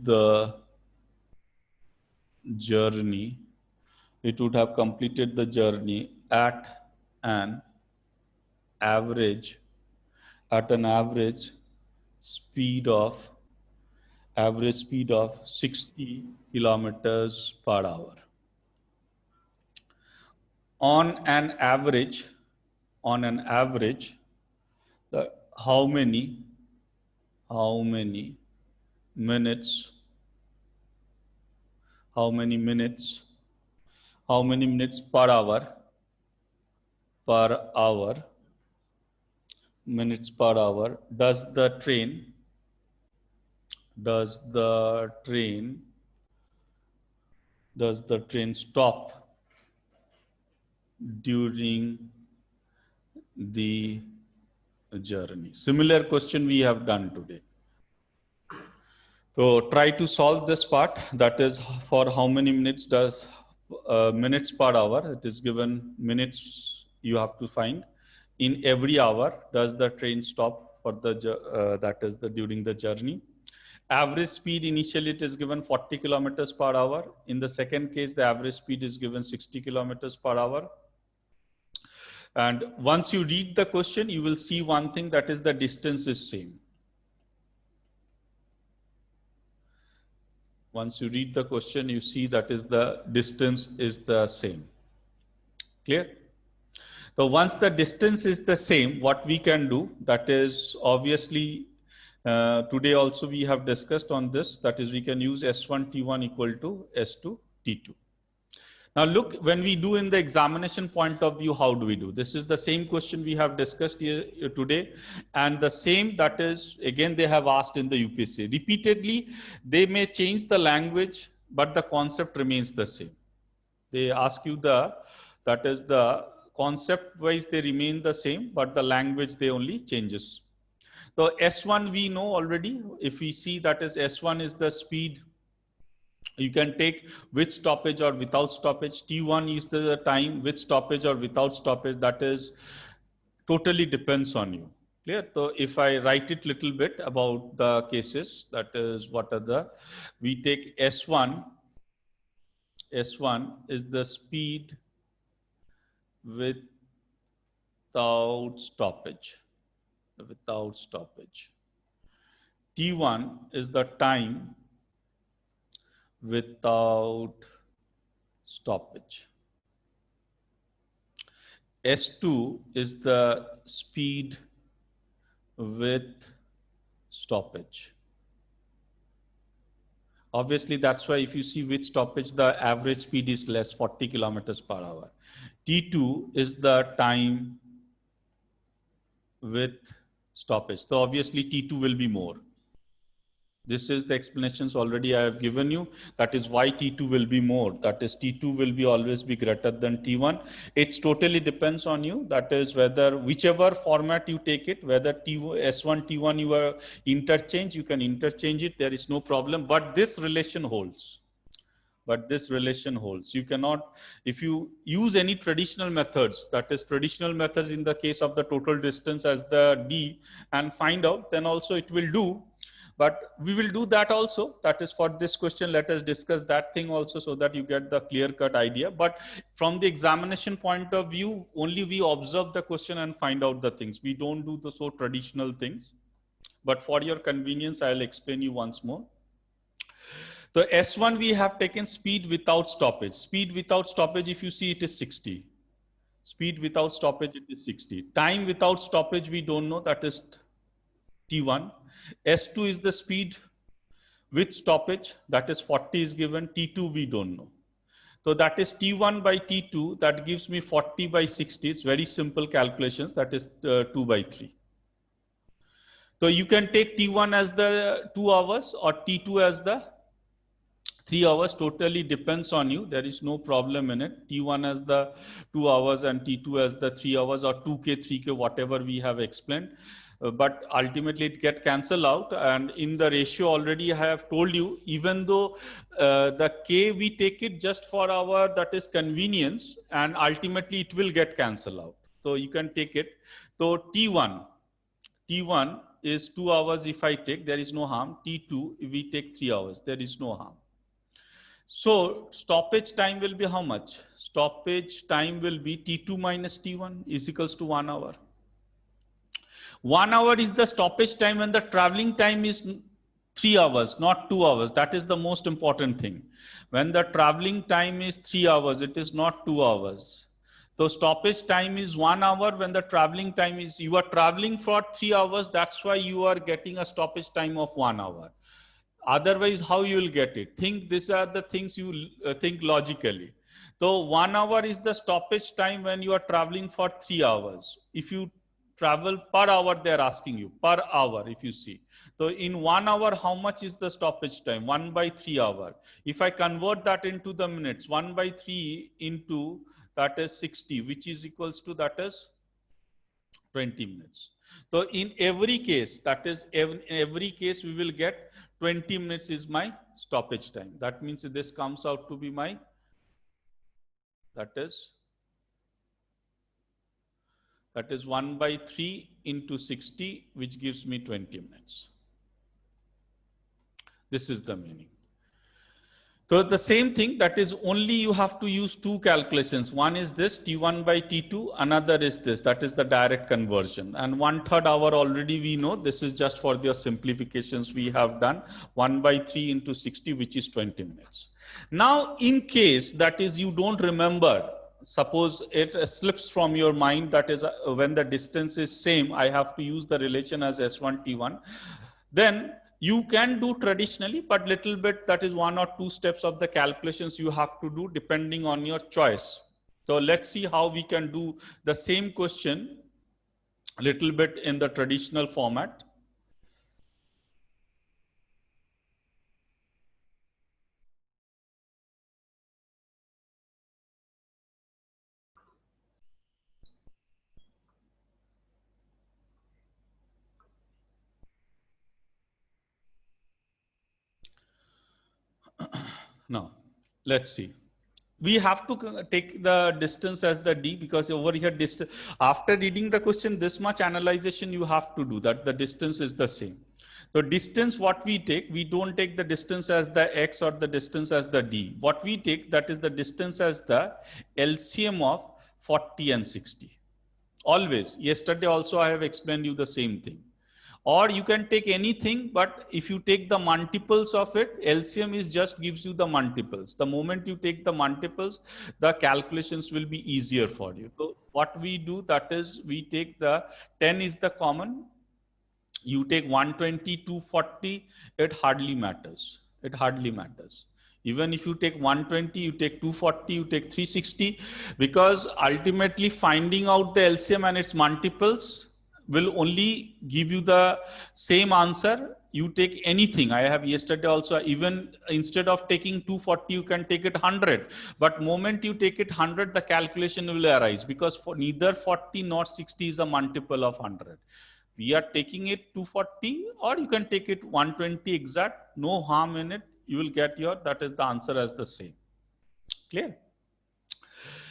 A: the journey at an average speed of 60 kilometers per hour. On an average, how many minutes per hour does the train stop during the journey? Similar question we have done today. So try to solve this part, that is for how many minutes does minutes per hour, it is given minutes you have to find. In every hour does the train stop for the that is the during the journey. Average speed initially it is given 40 kilometers per hour. In the second case the average speed is given 60 kilometers per hour. And once you read the question, you will see one thing, that is the distance is same. Once you read the question, you see that is the distance is the same. Clear? So once the distance is the same, what we can do, that is obviously today also we have discussed on this, that is we can use S1 T1 equal to S2 T2. Now look, when we do in the examination point of view, how do we do? This is the same question we have discussed here today, and the same, that is again they have asked in the UPSC. Repeatedly, they may change the language, but the concept remains the same. They ask you that is the concept wise they remain the same, but the language they only changes. So S1 we know already. If we see that is S1 is the speed, you can take with stoppage or without stoppage. T1 is the time with stoppage or without stoppage. That is totally depends on you. Clear? So if I write it little bit about the cases, that is what are the, we take S1. S1 is the speed without stoppage. Without stoppage. T1 is the time without stoppage. S2 is the speed with stoppage. Obviously, that's why if you see with stoppage, the average speed is less, 40 kilometers per hour. T2 is the time with stoppage. So obviously T2 will be more. This is the explanations already I have given you. That is why T2 will be more. That is T2 will be always be greater than T1. It totally depends on you. That is whether whichever format you take it, whether S1, T1 you are interchange, you can interchange it. There is no problem. But this relation holds. But this relation holds. You cannot, if you use any traditional methods, that is traditional methods in the case of the total distance as the D, and find out, then also it will do. But we will do that also. That is for this question. Let us discuss that thing also so that you get the clear-cut idea. But from the examination point of view, only we observe the question and find out the things. We don't do the so traditional things. But for your convenience, I'll explain you once more. The S1 we have taken speed without stoppage. Speed without stoppage, if you see, it is 60. Speed without stoppage, it is 60. Time without stoppage, we don't know, that is T1. S2 is the speed with stoppage, that is 40 is given. T2 we don't know. So that is T1 by T2, that gives me 40 by 60. It's very simple calculations, that is 2 by 3. So you can take T1 as the 2 hours or T2 as the 3 hours, totally depends on you. There is no problem in it. T1 as the 2 hours and T2 as the 3 hours or 2K, 3K, whatever we have explained. But ultimately it get cancelled out, and in the ratio already I have told you, even though the K we take it just for our, that is convenience, and ultimately it will get cancelled out. So you can take it. So T1 is 2 hours if I take, there is no harm. T2, if we take 3 hours, there is no harm. So stoppage time will be how much? Stoppage time will be T2 minus T1 is equals to 1 hour. 1 hour is the stoppage time when the traveling time is 3 hours, not 2 hours. That is the most important thing. When the traveling time is 3 hours, it is not 2 hours. So stoppage time is 1 hour when the traveling time is, you are traveling for 3 hours. That's why you are getting a stoppage time of 1 hour. Otherwise, how you will get it? Think these are the things you think logically. So 1 hour is the stoppage time when you are traveling for 3 hours. If you travel per hour, they're asking you per hour, if you see. So in 1 hour, how much is the stoppage time? 1 by 3 hour. If I convert that into the minutes, 1 by 3 into that is 60, which is equals to that is 20 minutes. So in every case, that is in every case, we will get 20 minutes is my stoppage time. That means this comes out to be my, that is 1 by 3 into 60, which gives me 20 minutes. This is the meaning. So the same thing, that is only you have to use two calculations. One is this T1 by T2, another is this, that is the direct conversion. And 1/3 hour already we know, this is just for the simplifications we have done. 1 by 3 into 60, which is 20 minutes. Now, in case that is you don't remember, suppose it slips from your mind, that is when the distance is same, I have to use the relation as S1 T1. Then you can do traditionally, but little bit, that is 1 or 2 steps of the calculations you have to do depending on your choice. So let's see how we can do the same question a little bit in the traditional format. Now, let's see. We have to take the distance as the d, because over here distance, after reading the question, this much analyzation you have to do, that the distance is the same. So distance, what we take, we don't take the distance as the x or the distance as the d. What we take, that is the distance as the LCM of 40 and 60. Always. Yesterday also I have explained you the same thing. Or you can take anything, but if you take the multiples of it, LCM is just gives you the multiples. The moment you take the multiples, the calculations will be easier for you. So what we do, that is we take the 10 is the common. You take 120, 240, it hardly matters. It hardly matters. Even if you take 120, you take 240, you take 360, because ultimately finding out the LCM and its multiples will only give you the same answer. You take anything. I have yesterday also, even instead of taking 240, you can take it 100. But moment you take it 100, the calculation will arise, because for neither 40 nor 60 is a multiple of 100. We are taking it 240, or you can take it 120 exact, no harm in it. You will get your, that is the answer as the same. Clear?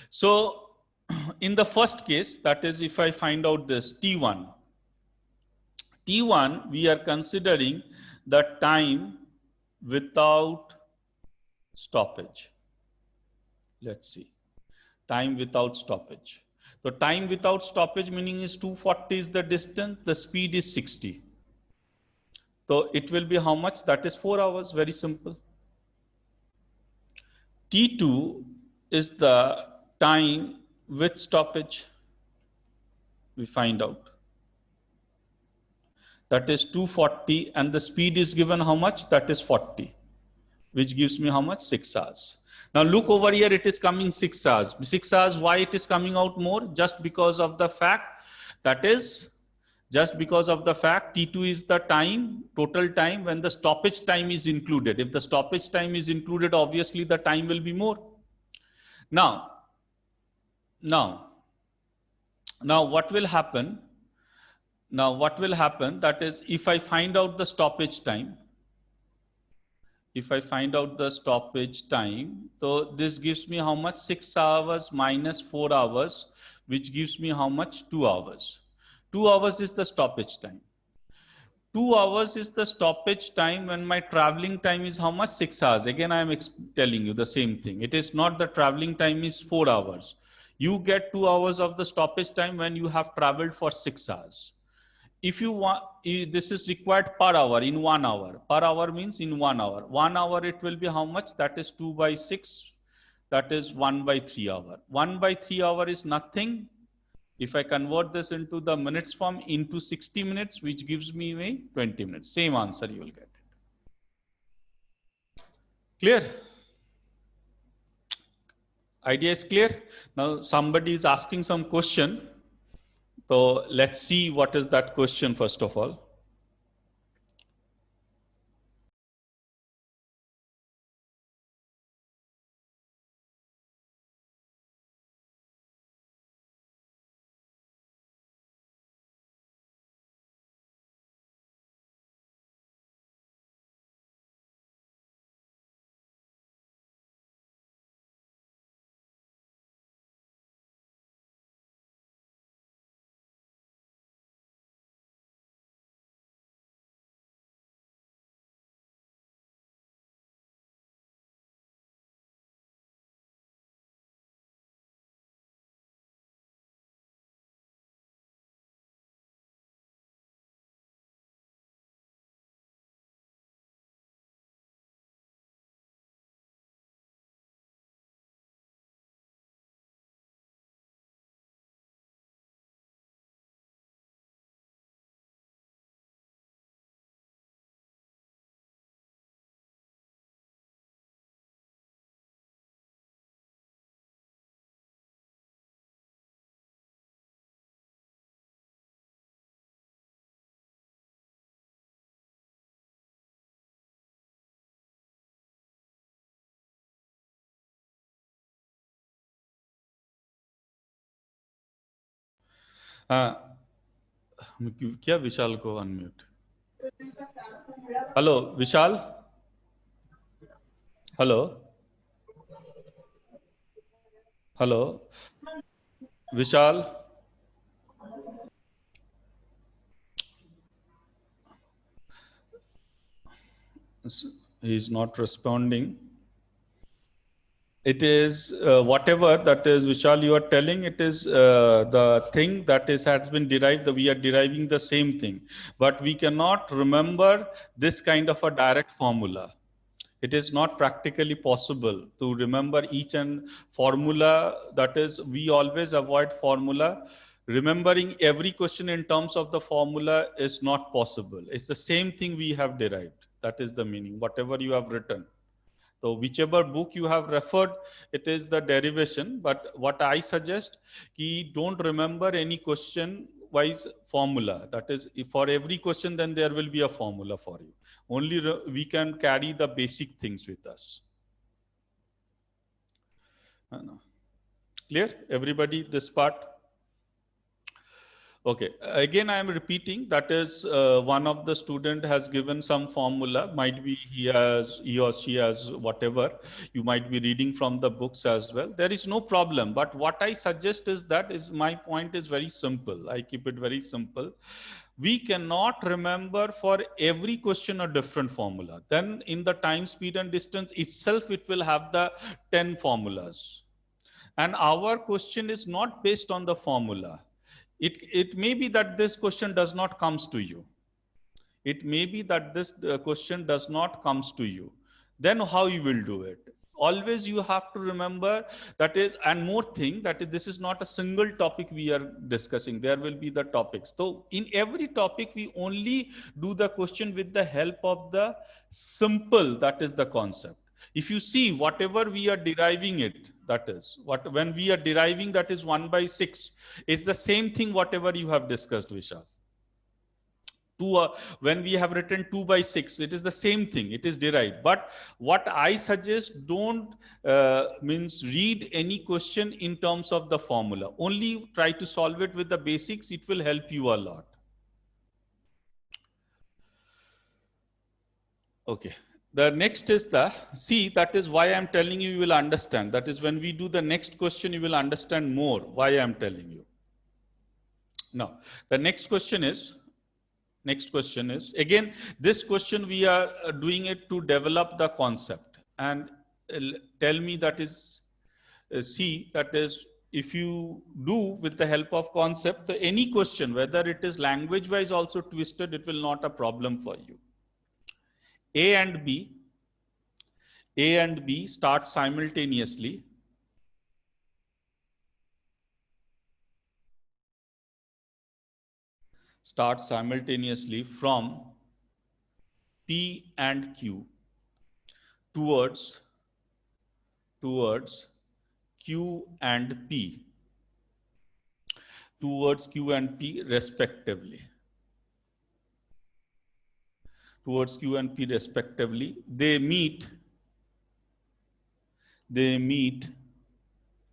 A: So in the first case, that is if I find out this T1, we are considering the time without stoppage. Let's see, time without stoppage. So time without stoppage meaning is 240 is the distance, the speed is 60. So it will be how much? That is 4 hours, very simple. T2 is the time with stoppage. We find out. That is 240, and the speed is given how much? That is 40, which gives me how much? 6 hours. Now look over here, it is coming 6 hours. 6 hours, why it is coming out more? Just because of the fact, that is, just because of the fact T2 is the time, total time when the stoppage time is included. If the stoppage time is included, obviously the time will be more. Now what will happen? Now what will happen? That is, if I find out the stoppage time, so this gives me how much? 6 hours minus 4 hours, which gives me how much? 2 hours. 2 hours is the stoppage time. 2 hours is the stoppage time when my traveling time is how much? 6 hours. Again, I am telling you the same thing. It is not the traveling time is 4 hours. You get 2 hours of the stoppage time when you have traveled for 6 hours. If you want, this is required per hour, in 1 hour. Per hour means in 1 hour. 1 hour it will be how much? That is 2 by 6. That is 1 by 3 hour. 1 by 3 hour is nothing. If I convert this into the minutes form, into 60 minutes, which gives me 20 minutes. Same answer you will get. Clear? Idea is clear? Now somebody is asking some question. So let's see what is that question first of all. क्या विशाल को unmute? Hello Vishal, hello. Hello, Vishal. He's not responding. It is whatever that is, Vishal, you are telling. It is the thing that is has been derived. We are deriving the same thing, but we cannot remember this kind of a direct formula. It is not practically possible to remember each and formula. That is, we always avoid formula. Remembering every question in terms of the formula is not possible. It's the same thing we have derived. That is the meaning, whatever you have written. So whichever book you have referred, it is the derivation. But what I suggest, don't remember any question wise formula. That is, if for every question, then there will be a formula for you. Only we can carry the basic things with us. Clear? Everybody, this part? Okay, again, I am repeating, that is one of the student has given some formula, might be he or she has whatever, you might be reading from the books as well. There is no problem, but what I suggest is my point is very simple. I keep it very simple. We cannot remember for every question a different formula. Then in the time, speed and distance itself, it will have the 10 formulas. And our question is not based on the formula. It may be that this question does not comes to you. It may be that this question does not comes to you. Then how you will do it? Always you have to remember that is, and more thing, that is, this is not a single topic we are discussing. There will be the topics. So in every topic, we only do the question with the help of the simple, that is the concept. If you see whatever we are deriving it, that is what when we are deriving, that is 1/6. It's the same thing whatever you have discussed, Vishal. When we have written 2/6, it is the same thing. It is derived. But what I suggest, don't means read any question in terms of the formula. Only try to solve it with the basics. It will help you a lot. Okay. The next is that is why I'm telling you, you will understand. That is when we do the next question, you will understand more why I'm telling you. Now, the next question is, again, this question we are doing it to develop the concept. And tell me that is, see, that is, if you do with the help of concept, any question, whether it is language wise also twisted, it will not a problem for you. A and B start simultaneously. Start simultaneously from P and Q towards Q and P. Towards Q and P respectively. Towards Q and P respectively. They meet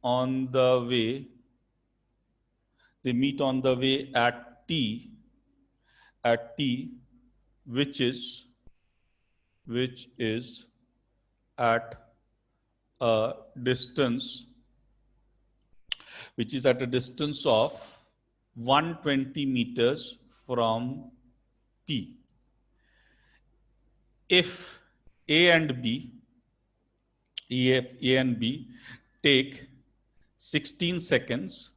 A: on the way. They meet on the way at T, which is at a distance, of 120 meters from P. If A and B take 16 seconds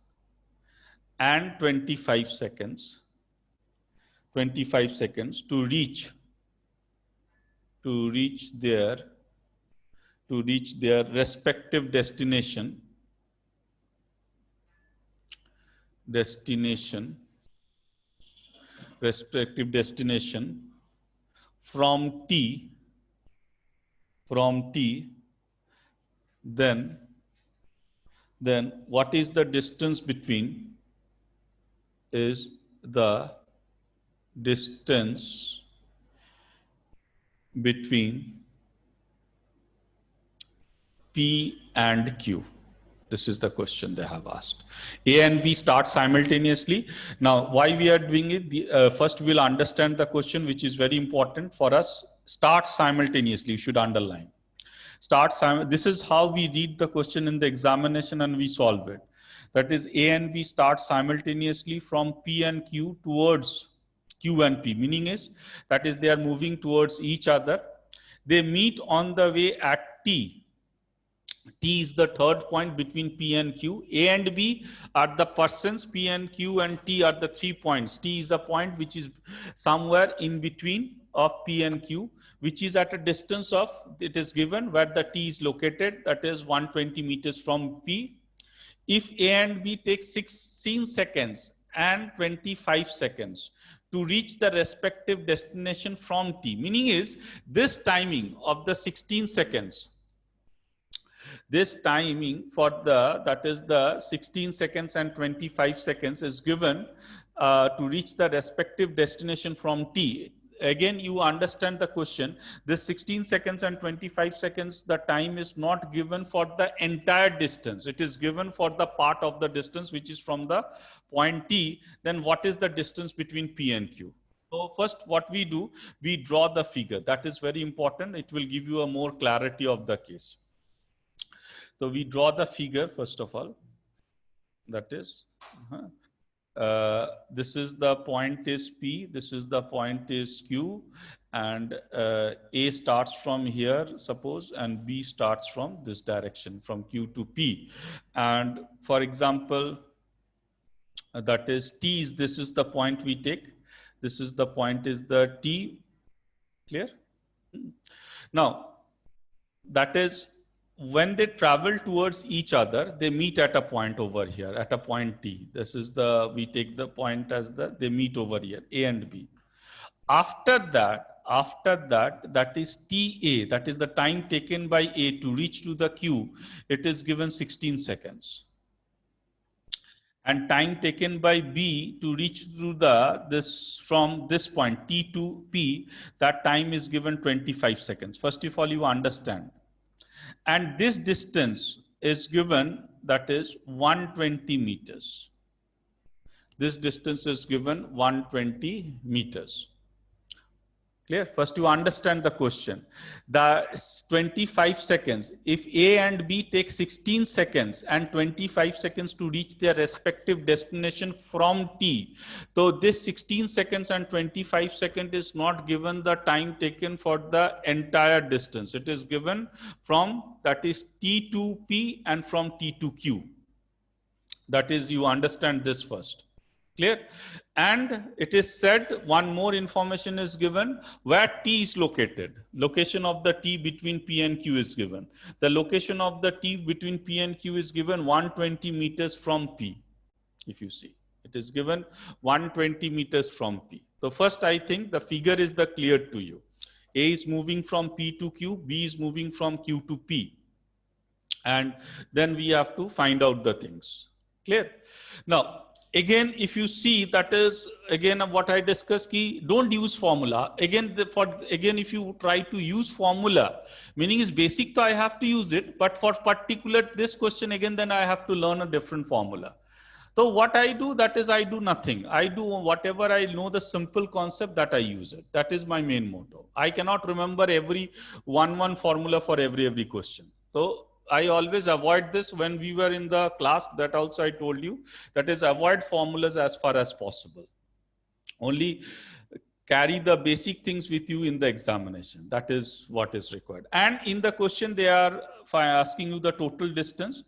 A: and 25 seconds to reach their respective destination from T, then what is the distance between P and Q? This is the question they have asked. A and B start simultaneously. Now, why we are doing it? First, we'll understand the question, which is very important for us. Start simultaneously, you should underline. This is how we read the question in the examination and we solve it. That is, A and B start simultaneously from P and Q towards Q and P. Meaning is, that is, they are moving towards each other. They meet on the way at T. T is the third point between P and Q. A and B are the persons. P and Q and T are the 3 points. T is a point which is somewhere in between of P and Q, which is at a distance of, it is given where the T is located, that is 120 meters from P. If A and B take 16 seconds and 25 seconds to reach the respective destination from T, meaning is this timing of the 16 seconds, this timing for the, that is the 16 seconds and 25 seconds is given to reach the respective destination from T. Again, you understand the question. This 16 seconds and 25 seconds, the time is not given for the entire distance. It is given for the part of the distance which is from the point T. Then what is the distance between P and Q? So first what we do, we draw the figure. That is very important. It will give you a more clarity of the case. So we draw the figure first of all. That is, this is the point is P, this is the point is Q, and A starts from here, suppose, and B starts from this direction, from Q to P. And for example, that is T is, this is the point we take. This is the point is the T. Clear? Now, that is, when they travel towards each other, they meet at a point over here, at a point T. This is the, we take the point as the, they meet over here, A and B. After that, that is TA, that is the time taken by A to reach to the Q, it is given 16 seconds. And time taken by B to reach to the, this, from this point, T to P, that time is given 25 seconds. First of all, you understand. And this distance is given, that is 120 meters. This distance is given 120 meters. Clear? First you understand the question. The 25 seconds, if A and B take 16 seconds and 25 seconds to reach their respective destination from T, so this 16 seconds and 25 seconds is not given the time taken for the entire distance. It is given from, that is T to P and from T to Q. That is, you understand this first. Clear? And it is said, one more information is given, where T is located. Location of the T between P and Q is given. The location of the T between P and Q is given 120 meters from P. If you see, it is given 120 meters from P. So first, I think the figure is the clear to you. A is moving from P to Q, B is moving from Q to P. And then we have to find out the things. Clear? Now, again, if you see, that is again what I discussed, key, don't use formula. Again, if you try to use formula, meaning is basic, so I have to use it. But for particular this question, again, then I have to learn a different formula. So what I do, that is, I do nothing. I do whatever I know the simple concept, that I use it. That is my main motto. I cannot remember every one formula for every question. So I always avoid this when we were in the class, that also I told you, that is, avoid formulas as far as possible. Only carry the basic things with you in the examination. That is what is required. And in the question, they are asking you the total distance.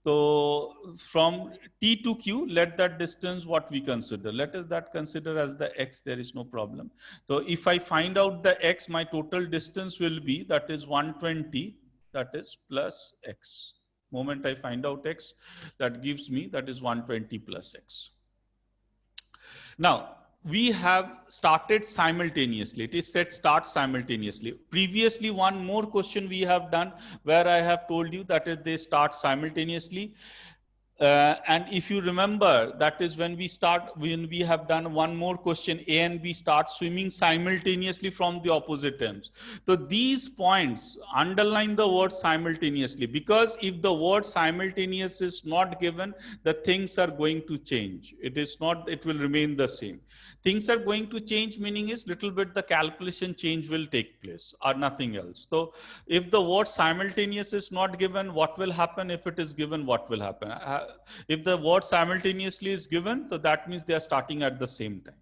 A: So from T to Q, let that distance what we consider. Let us that consider as the X, there is no problem. So if I find out the X, my total distance will be, that is 120. That is plus X. Moment I find out X, that gives me, that is 120 plus X. Now, we have started simultaneously. It is said start simultaneously. Previously, one more question we have done where I have told you that is they start simultaneously. And if you remember, that is when we have done one more question, A and B start swimming simultaneously from the opposite ends. So these points underline the word simultaneously, because if the word simultaneous is not given, the things are going to change. It will remain the same. Things are going to change, meaning is little bit the calculation change will take place or nothing else. So if the word simultaneous is not given, what will happen? If it is given, what will happen? If the word simultaneously is given, so that means they are starting at the same time.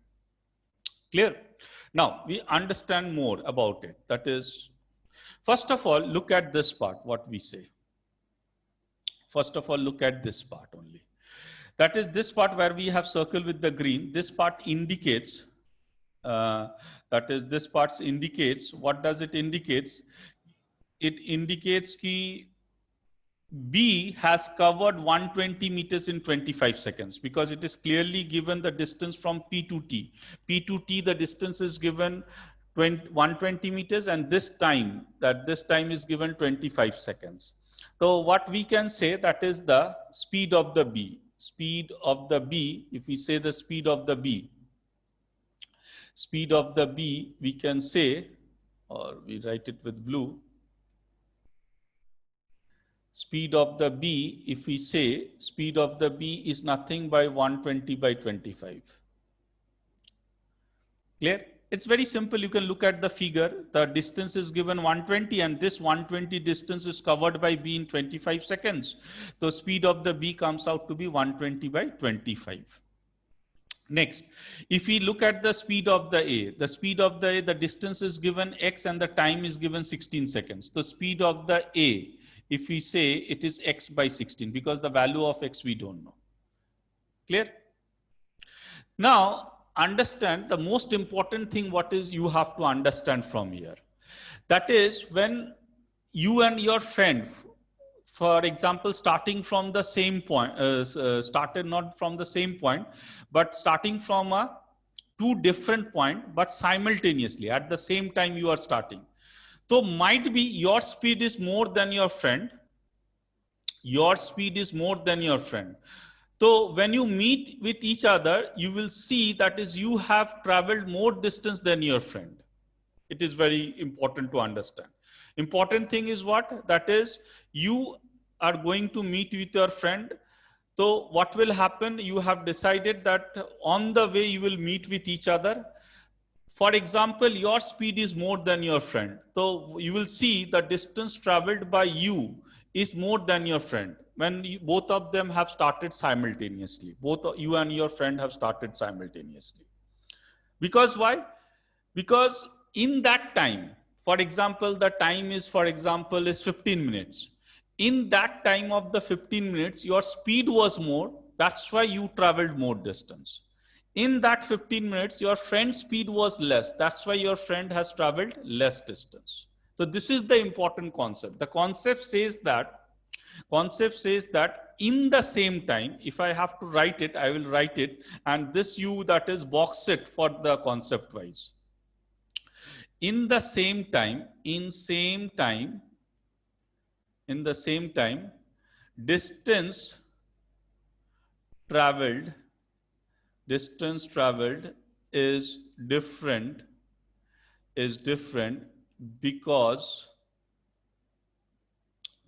A: Clear? Now we understand more about it. That is, first of all, look at this part, what we say. First of all, look at this part only. That is this part where we have circle with the green. This part indicates, that is this part indicates, what does it indicates? It indicates ki B has covered 120 meters in 25 seconds, because it is clearly given the distance from P to T. P to T, the distance is given 120 meters, and this time is given 25 seconds. So what we can say, that is the speed of the B. Speed of the B, if we say the speed of the B, we can say, or we write it with blue, speed of the B, if we say speed of the B is nothing by 120 by 25. Clear? It's very simple. You can look at the figure. The distance is given 120, and this 120 distance is covered by B in 25 seconds. So speed of the B comes out to be 120 by 25. Next, if we look at the speed of the A, the distance is given X and the time is given 16 seconds. The speed of the A, if we say it is X by 16, because the value of X we don't know. Clear? Now, understand the most important thing, what is you have to understand from here. That is, when you and your friend, for example, starting from the same point, started not from the same point, but starting from two different points, but simultaneously at the same time you are starting. So might be your speed is more than your friend. Your speed is more than your friend. So when you meet with each other, you will see that is you have traveled more distance than your friend. It is very important to understand. Important thing is what? That is, you are going to meet with your friend. So what will happen? You have decided that on the way you will meet with each other. For example, your speed is more than your friend. So you will see the distance traveled by you is more than your friend. When both of them have started simultaneously. Both you and your friend have started simultaneously. Because why? Because in that time, for example, the time is, for example, is 15 minutes. In that time of the 15 minutes, your speed was more. That's why you traveled more distance. In that 15 minutes, your friend's speed was less. That's why your friend has traveled less distance. So this is the important concept. The concept says that in the same time, if I have to write it, I will write it. And this you, that is, box it for the concept wise. In the same time, distance traveled is different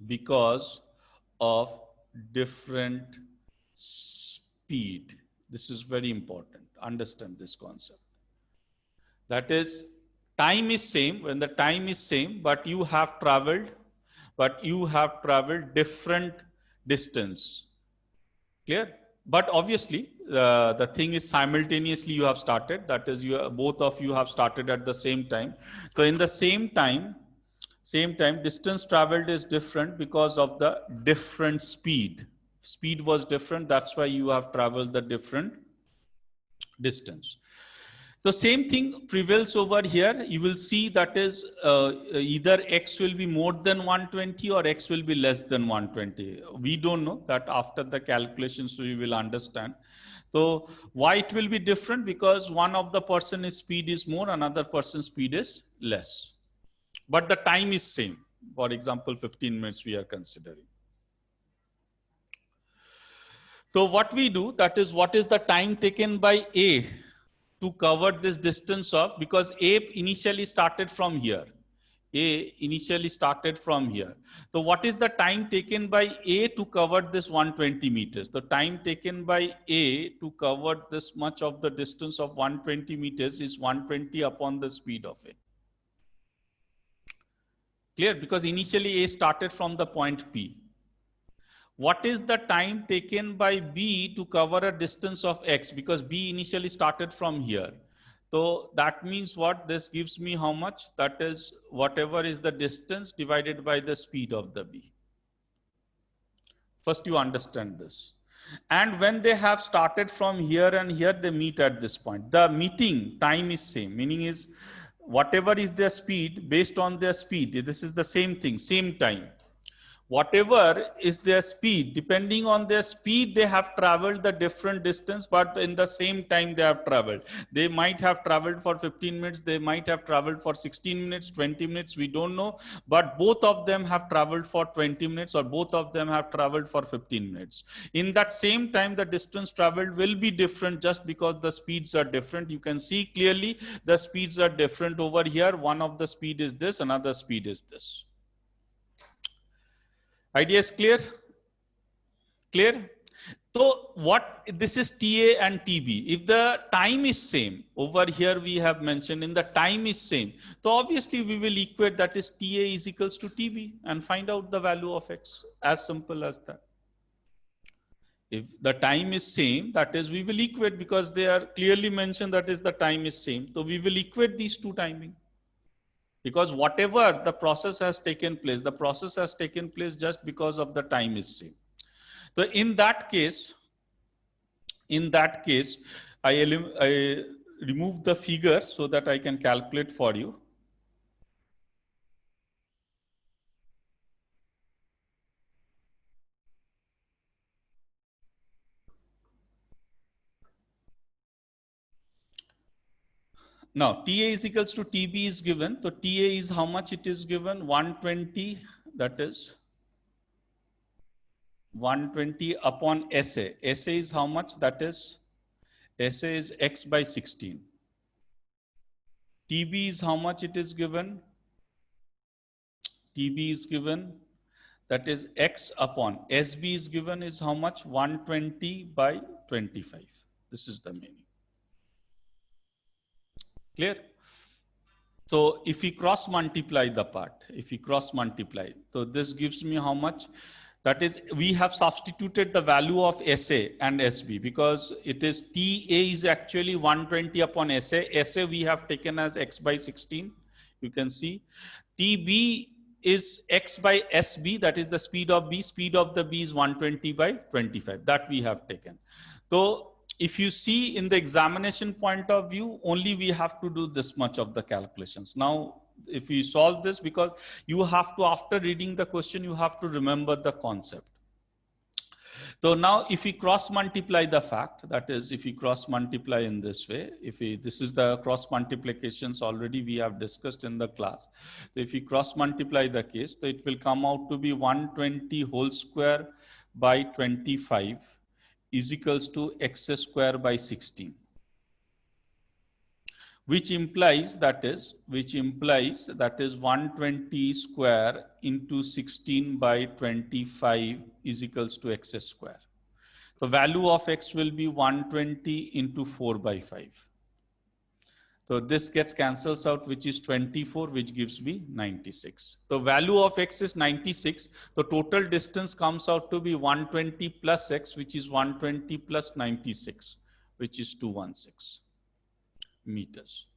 A: because of different speed. This is very important. Understand this concept. That is, time is same. When the time is same, but you have traveled different distance. Clear? But obviously, the thing is simultaneously you have started. That is, both of you have started at the same time. So in the same time, distance traveled is different because of the different speed. Speed was different. That's why you have traveled the different distance. The same thing prevails over here. You will see that is either X will be more than 120 or X will be less than 120. We don't know that. After the calculations we will understand. So why it will be different? Because one of the person's speed is more, another person's speed is less. But the time is same. For example, 15 minutes we are considering. So what we do, that is what is the time taken by A to cover this distance of, because A initially started from here. A initially started from here. So what is the time taken by A to cover this 120 meters? The time taken by A to cover this much of the distance of 120 meters is 120 upon the speed of A. Clear? Because initially A started from the point P. What is the time taken by B to cover a distance of X? Because B initially started from here. So that means what? This gives me how much? That is whatever is the distance divided by the speed of the B. First you understand this. And when they have started from here and here, they meet at this point. The meeting time is same, meaning is whatever is their speed, based on their speed, this is the same thing, same time. Whatever is their speed, depending on their speed, they have traveled the different distance, but in the same time they have traveled. They might have traveled for 15 minutes, they might have traveled for 16 minutes, 20 minutes, we don't know. But both of them have traveled for 20 minutes, or both of them have traveled for 15 minutes. In that same time, the distance traveled will be different just because the speeds are different. You can see clearly the speeds are different over here. One of the speed is this, another speed is this. Idea is clear? Clear? So what this is TA and TB. If the time is same, over here we have mentioned in the time is same. So obviously we will equate, that is TA is equals to TB, and find out the value of X. As simple as that. If the time is same, that is we will equate, because they are clearly mentioned that is the time is same. So we will equate these two timing. Because whatever the process has taken place, the process has taken place just because of the time is same. So in that case, I remove the figure so that I can calculate for you. Now, TA is equals to TB is given. So TA is how much it is given? 120, that is 120 upon SA. SA is how much? That is, SA is X by 16. TB is how much it is given? TB is given, that is X upon SB is given is how much? 120 by 25. This is the meaning. Clear? So if we cross multiply the part, so this gives me how much? That is, we have substituted the value of SA and SB, because it is TA is actually 120 upon SA. SA we have taken as X by 16. You can see TB is X by SB, that is the speed of B. Speed of the B is 120 by 25. That we have taken. So if you see in the examination point of view, only we have to do this much of the calculations. Now, if we solve this, because you have to, after reading the question, you have to remember the concept. So now if we cross multiply the fact, that is, if we cross multiply in this way, this is the cross multiplications already we have discussed in the class. So if we cross multiply the case, so it will come out to be 120 whole square by 25 is equals to X square by 16. Which implies that is 120 square into 16 by 25 is equals to X square. The value of X will be 120 into 4 by 5. So this gets cancels out, which is 24, which gives me 96. The value of X is 96. The total distance comes out to be 120 plus X, which is 120 plus 96, which is 216 meters.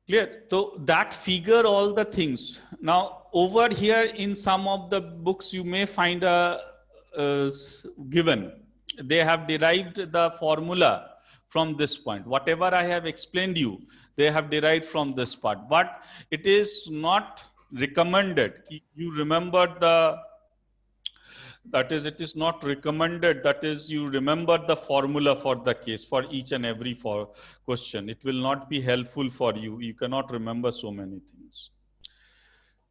A: Clear? So that figure all the things. Now over here in some of the books you may find a given. They have derived the formula from this point. Whatever I have explained you, they have derived from this part. But it is not recommended. You remember that is, it is not recommended. That is, you remember the formula for the case for each and every question. It will not be helpful for you. You cannot remember so many things.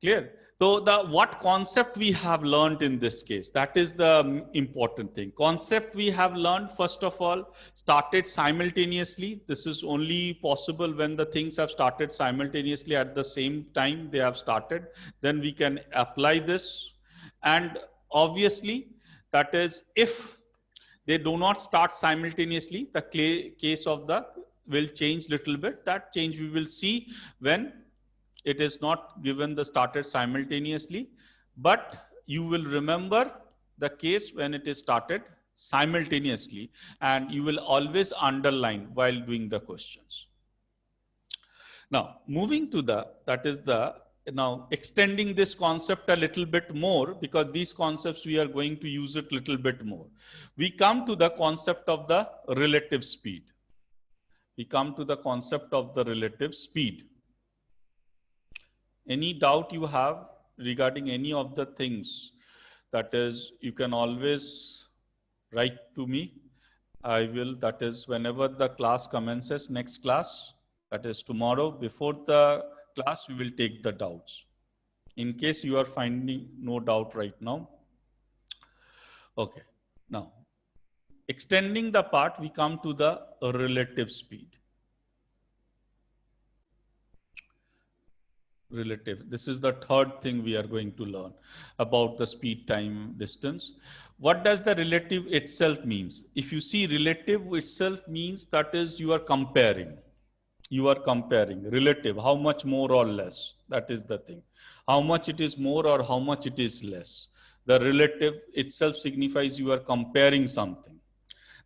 A: Clear? So what concept we have learned in this case, that is the important thing. Concept we have learned, first of all, started simultaneously. This is only possible when the things have started simultaneously at the same time they have started. Then we can apply this. And obviously, that is, if they do not start simultaneously, the case of the will change little bit. That change we will see when it is not given the started simultaneously, but you will remember the case when it is started simultaneously, and you will always underline while doing the questions. Now, moving to now extending this concept a little bit more, because these concepts we are going to use it little bit more. We come to the concept of the relative speed. We come to the concept of the relative speed. Any doubt you have regarding any of the things, that is, you can always write to me. I will, that is, whenever the class commences, next class, that is tomorrow, before the class, we will take the doubts. In case you are finding no doubt right now. Okay, now, extending the part, we come to the relative speed. Relative. This is the third thing we are going to learn about the speed, time, distance. What does the relative itself means? If you see, relative itself means that is you are comparing. You are comparing. Relative, how much more or less? That is the thing. How much it is more or how much it is less. The relative itself signifies you are comparing something.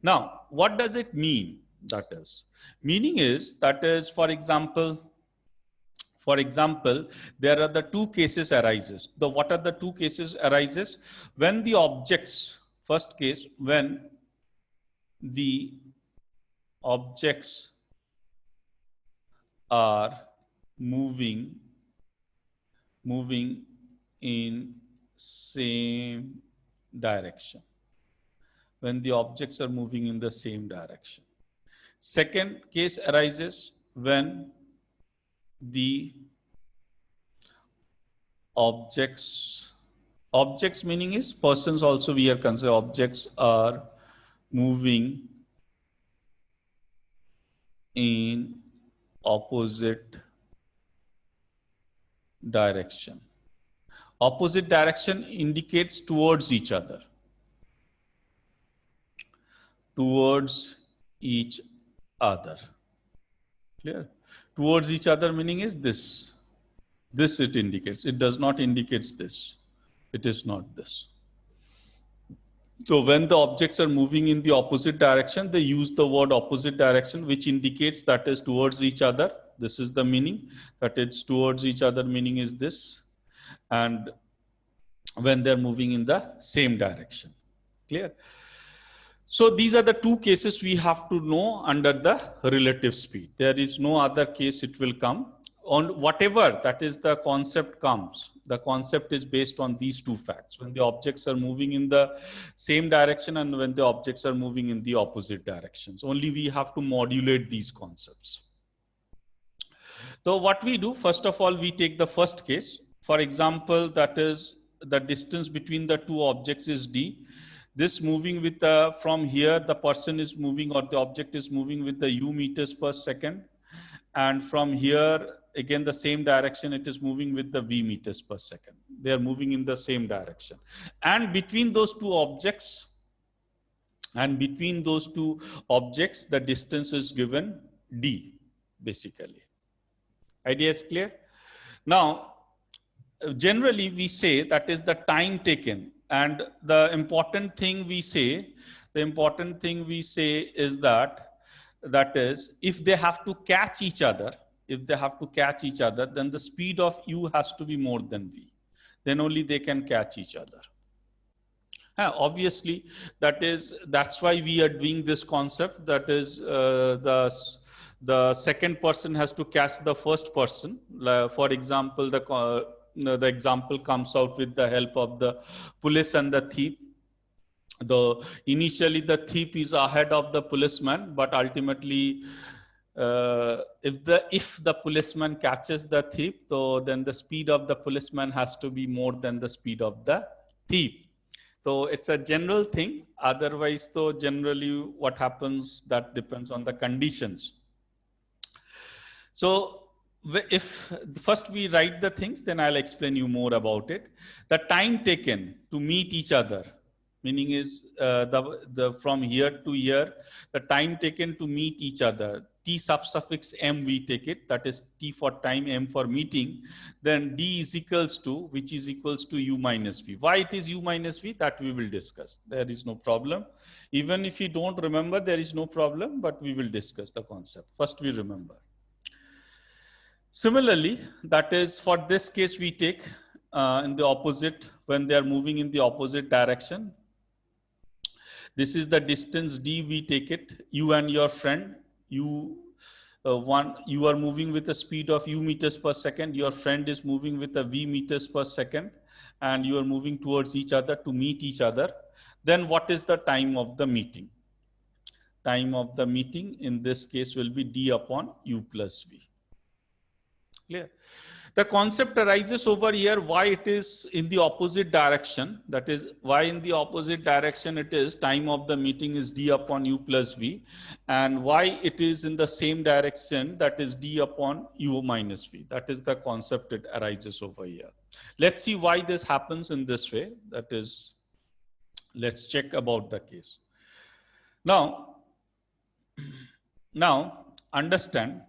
A: Now, what does it mean? That is, meaning is, that is, for example, there are the two cases arises. What are the two cases arises? When the objects, first case, when the objects are moving in same direction. When the objects are moving in the same direction. Second case arises when the objects meaning is persons also we are considered, objects are moving in opposite direction. Opposite direction indicates towards each other. Towards each other. Clear? Towards each other meaning is this. This it indicates. It does not indicate this. It is not this. So when the objects are moving in the opposite direction, they use the word opposite direction, which indicates that is towards each other. This is the meaning, that it's towards each other meaning is this. And when they're moving in the same direction. Clear? So these are the two cases we have to know under the relative speed. There is no other case it will come. On whatever, that is the concept comes. The concept is based on these two facts. When the objects are moving in the same direction and when the objects are moving in the opposite directions. Only we have to modulate these concepts. So what we do, first of all, we take the first case. For example, that is the distance between the two objects is d. This moving with the, from here, the person is moving or the object is moving with the u meters per second. And from here, again, the same direction, it is moving with the v meters per second. They are moving in the same direction. And between those two objects, the distance is given d, basically. Idea is clear? Now, generally we say that is the time taken. And the important thing we say is that is, if they have to catch each other, then the speed of u has to be more than v. Then only they can catch each other. Obviously, that's why we are doing this concept. That is, the second person has to catch the first person. For example, the example comes out with the help of the police and the thief. Initially the thief is ahead of the policeman, but ultimately if the policeman catches the thief, so then the speed of the policeman has to be more than the speed of the thief. So it's a general thing. Otherwise, though, generally what happens, that depends on the conditions. So if first we write the things, then I'll explain you more about it. The time taken to meet each other, meaning is from here to here, the time taken to meet each other. T suffix m we take it, that is T for time, m for meeting. Then D is equals to, which is equals to U minus V. Why it is U minus V, that we will discuss. There is no problem. Even if you don't remember, there is no problem, but we will discuss the concept. First we remember. Similarly, that is for this case we take in the opposite, when they are moving in the opposite direction. This is the distance D, we take it. You and your friend, you are moving with a speed of U meters per second. Your friend is moving with a V meters per second, and you are moving towards each other to meet each other. Then what is the time of the meeting? Time of the meeting in this case will be D upon U plus V. Clear? The concept arises over here why it is in the opposite direction. That is why in the opposite direction it is time of the meeting is D upon U plus V, and why it is in the same direction, that is D upon U minus V. That is the concept it arises over here. Let's see why this happens in this way. That is, let's check about the case. Now understand.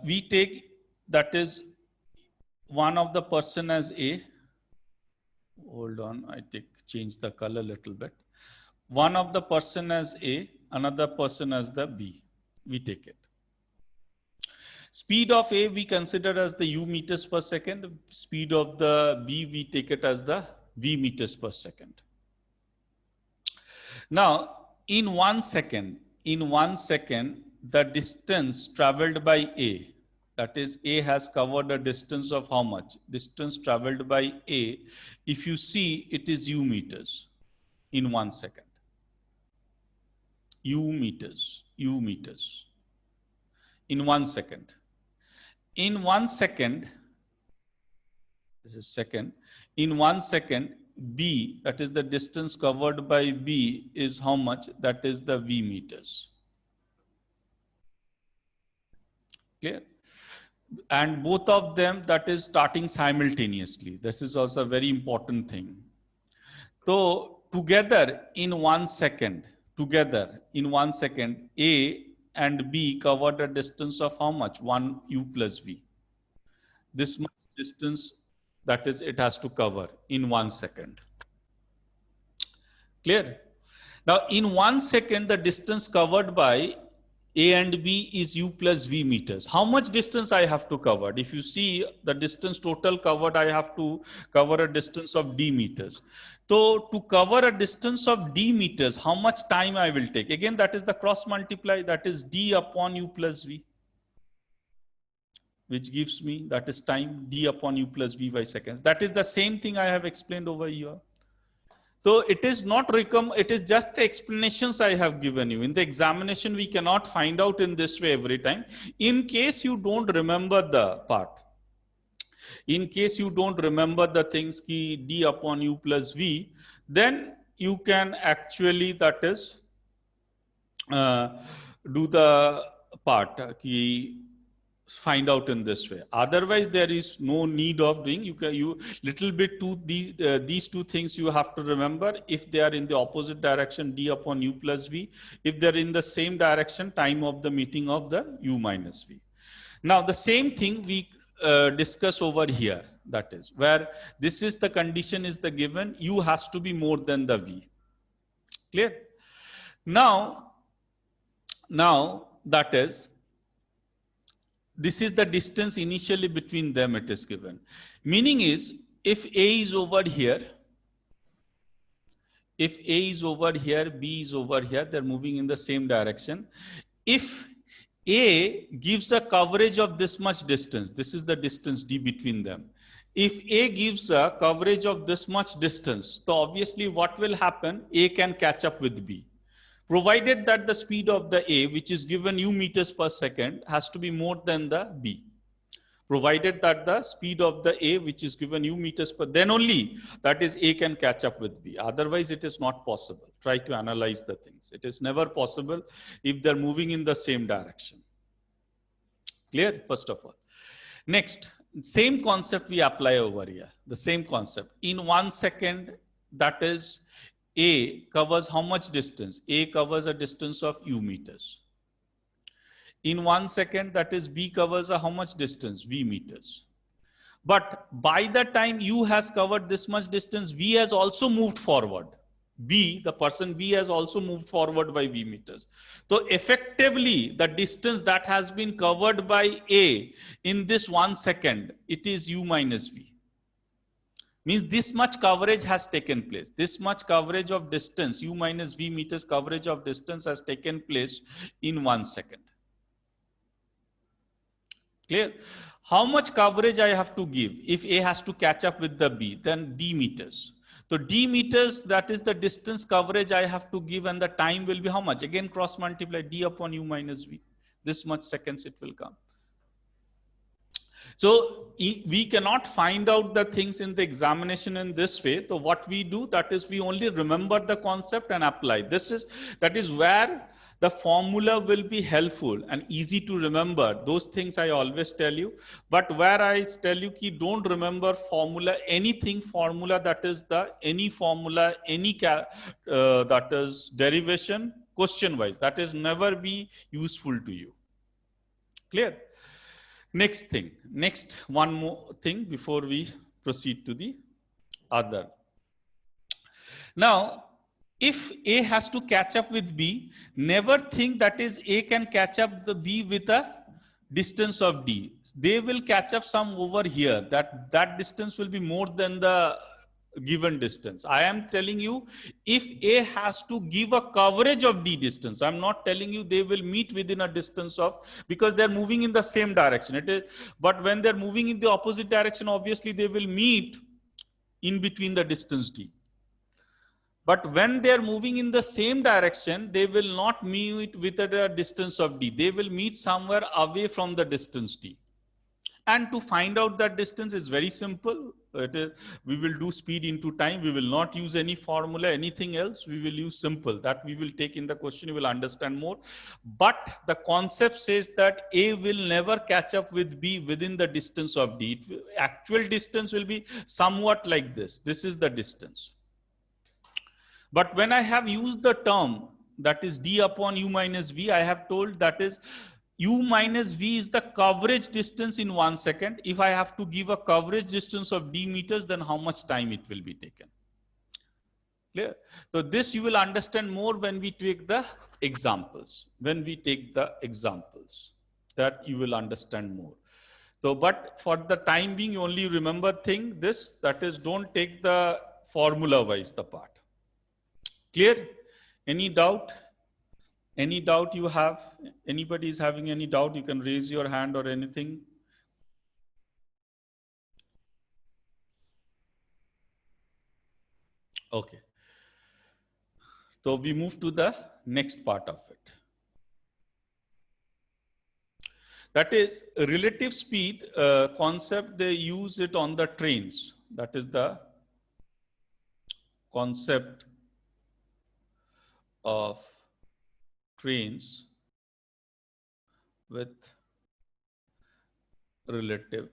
A: We take, that is, one of the person as A. Hold on, I change the color a little bit. One of the person as A, another person as the B. We take it. Speed of A we consider as the U meters per second. Speed of the B we take it as the V meters per second. Now, in 1 second, the distance traveled by A, that is A has covered a distance of how much? Distance traveled by A, if you see, it is U meters in 1 second. U meters in 1 second. In 1 second, this is second, in 1 second, B, that is the distance covered by B, is how much? That is the V meters. Clear? And both of them, that is starting simultaneously. This is also a very important thing. So together in 1 second, A and B covered a distance of how much? 1 U plus V. This much distance, that is, it has to cover in 1 second. Clear? Now in 1 second, the distance covered by A and B is U plus V meters. How much distance I have to cover? If you see the distance total covered, I have to cover a distance of D meters. So to cover a distance of D meters, how much time I will take? Again, that is the cross multiply, that is D upon U plus V, which gives me, that is time, D upon U plus V by seconds. That is the same thing I have explained over here. So it is not it is just the explanations I have given you. In the examination, we cannot find out in this way every time. In case you don't remember the part, in case you don't remember the things ki D upon U plus V, then you can actually, that is, do the part ki find out in this way. Otherwise, there is no need of doing. You little bit to these two things you have to remember. If they are in the opposite direction, D upon U plus V. If they're in the same direction, time of the meeting of the U minus V. Now, the same thing we discuss over here. That is where this is the condition is the given. U has to be more than the V. Clear? Now that is, this is the distance initially between them it is given. Meaning is, if A is over here, B is over here, they're moving in the same direction. If A gives a coverage of this much distance, this is the distance D between them. If A gives a coverage of this much distance, so obviously what will happen? A can catch up with B. provided that the speed of the A, which is given u meters per second, has to be more than the B. Provided that the speed of the A, which is given u meters per, then only that is A can catch up with B. Otherwise, it is not possible. Try to analyze the things. It is never possible if they're moving in the same direction. Clear? First of all. Next, same concept we apply over here. The same concept. In 1 second, that is A covers how much distance? A covers a distance of u meters. In 1 second, that is B covers a how much distance? V meters. But by the time U has covered this much distance, V has also moved forward. B, the person B has also moved forward by V meters. So effectively, the distance that has been covered by A in this 1 second, it is U minus V. Means this much coverage has taken place. This much coverage of distance, U minus V meters coverage of distance has taken place in 1 second. Clear? How much coverage I have to give if A has to catch up with the B? Then D meters. So D meters, that is the distance coverage I have to give, and the time will be how much? Again, cross multiply D upon U minus V. This much seconds it will come. So we cannot find out the things in the examination in this way. So what we do, that is we only remember the concept and apply. That is where the formula will be helpful and easy to remember. Those things I always tell you. But where I tell you ki don't remember formula, anything formula that is any formula, that is derivation, question wise, that is never be useful to you. Clear? Next thing, one more thing before we proceed to the other. Now, if A has to catch up with B, never think that is A can catch up the B with a distance of D. They will catch up some over here. That distance will be more than the given distance. I am telling you, if A has to give a coverage of D distance, I'm not telling you they will meet within a distance of, because they're moving in the same direction. But when they're moving in the opposite direction, obviously they will meet in between the distance D. But when they're moving in the same direction, they will not meet with a distance of D. They will meet somewhere away from the distance D. And to find out that distance is very simple. We will do speed into time. We will not use any formula, anything else. We will use simple. That we will take in the question. You will understand more. But the concept says that A will never catch up with B within the distance of D. Actual distance will be somewhat like this. This is the distance. But when I have used the term that is D upon U minus V, I have told that is U minus V is the coverage distance in 1 second. If I have to give a coverage distance of D meters, then how much time it will be taken. Clear? So this you will understand more when we take the examples. When we take the examples, that you will understand more. So, but for the time being, you only remember that is don't take the formula wise the part. Clear? Any doubt? Any doubt you have? Anybody is having any doubt? You can raise your hand or anything. Okay. So we move to the next part of it. That is relative speed concept. They use it on the trains. That is the concept of trains with relative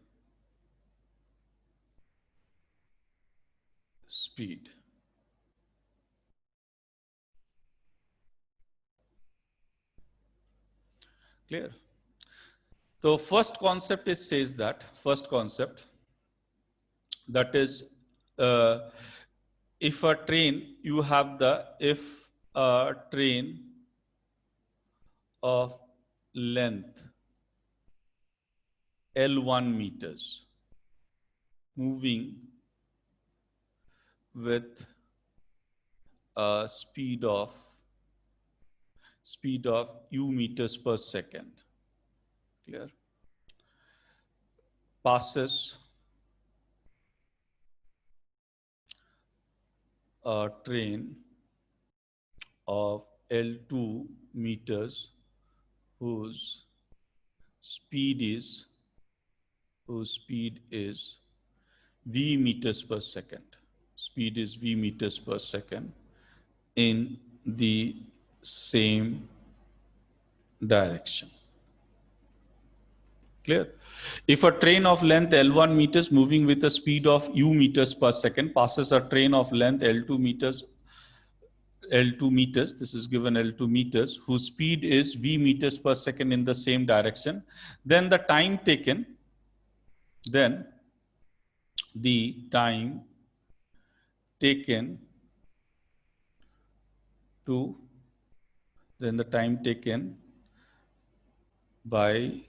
A: speed. Clear? So first concept says that is if a train if a train of length L1 meters moving with a speed of u meters per second. Clear? Passes a train of L2 meters whose speed is v meters per second. Speed is v meters per second in the same direction. Clear? If a train of length L1 meters moving with a speed of u meters per second passes a train of length L2 meters, this is given L2 meters, whose speed is v meters per second in the same direction, then the time taken by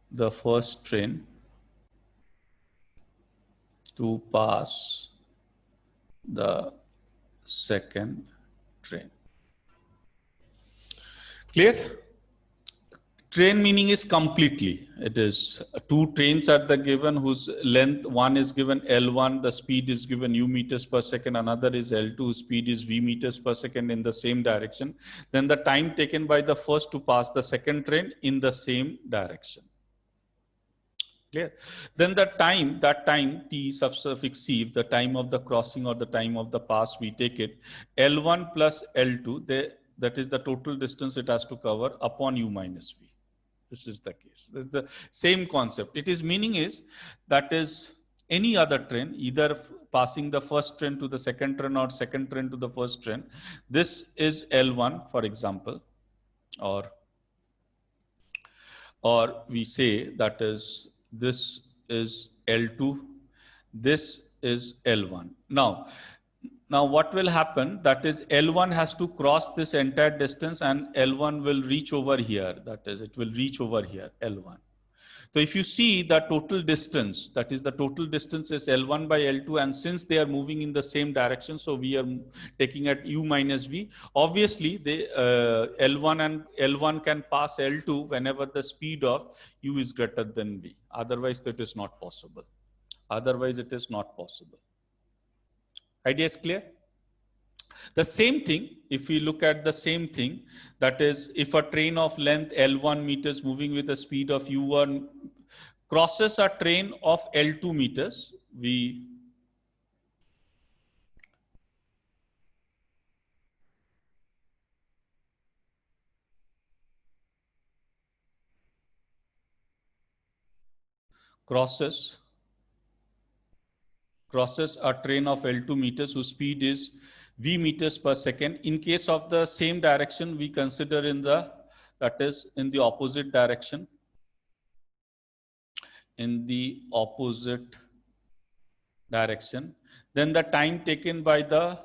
A: the first train to pass the second train. Clear? Train meaning is completely. It is two trains are the given whose length, one is given L1, the speed is given u meters per second, another is L2, speed is v meters per second in the same direction. Then the time taken by the first to pass the second train in the same direction. Clear? Then that time t suffix c, the time of the crossing or the time of the pass, we take it L1 plus L2, that is the total distance it has to cover upon u minus v. This is the case. This is the same concept. It is meaning is that is any other train, either passing the first train to the second train or second train to the first train. This is L1, for example, or we say that is this is L2, this is L1. Now what will happen, that is L1 has to cross this entire distance and L1 will reach over here. That is, it will reach over here, L1. So if you see the total distance, that is the total distance is L1 by L2, and since they are moving in the same direction, so we are taking at u minus v. Obviously, they, L1 and L1 can pass L2 whenever the speed of u is greater than v. Otherwise, that is not possible. Otherwise, it is not possible. Idea is clear? The same thing, if we look at the same thing, that is, if a train of length L1 meters moving with a speed of u1 crosses a train of L2 meters, we crosses a train of L2 meters whose speed is v meters per second. In case of the same direction, we consider in the, that is in the opposite direction. In the opposite direction, then the time taken by the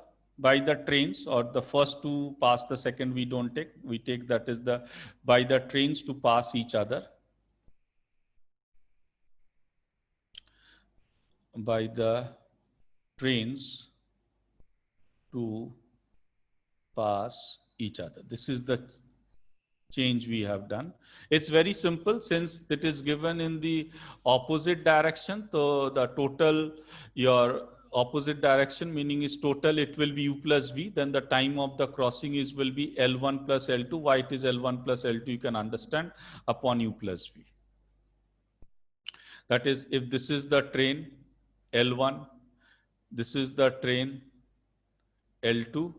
A: trains, or the first to pass the second we don't take, we take that is the by the trains to pass each other, by the trains to pass each other. This is the change we have done. It's very simple, since it is given in the opposite direction. So the total, your opposite direction meaning is total, it will be u plus v. Then the time of the crossing is will be L1 plus L2. Why it is L1 plus L2 you can understand, upon u plus v. That is, if this is the train L1, this is the train L2.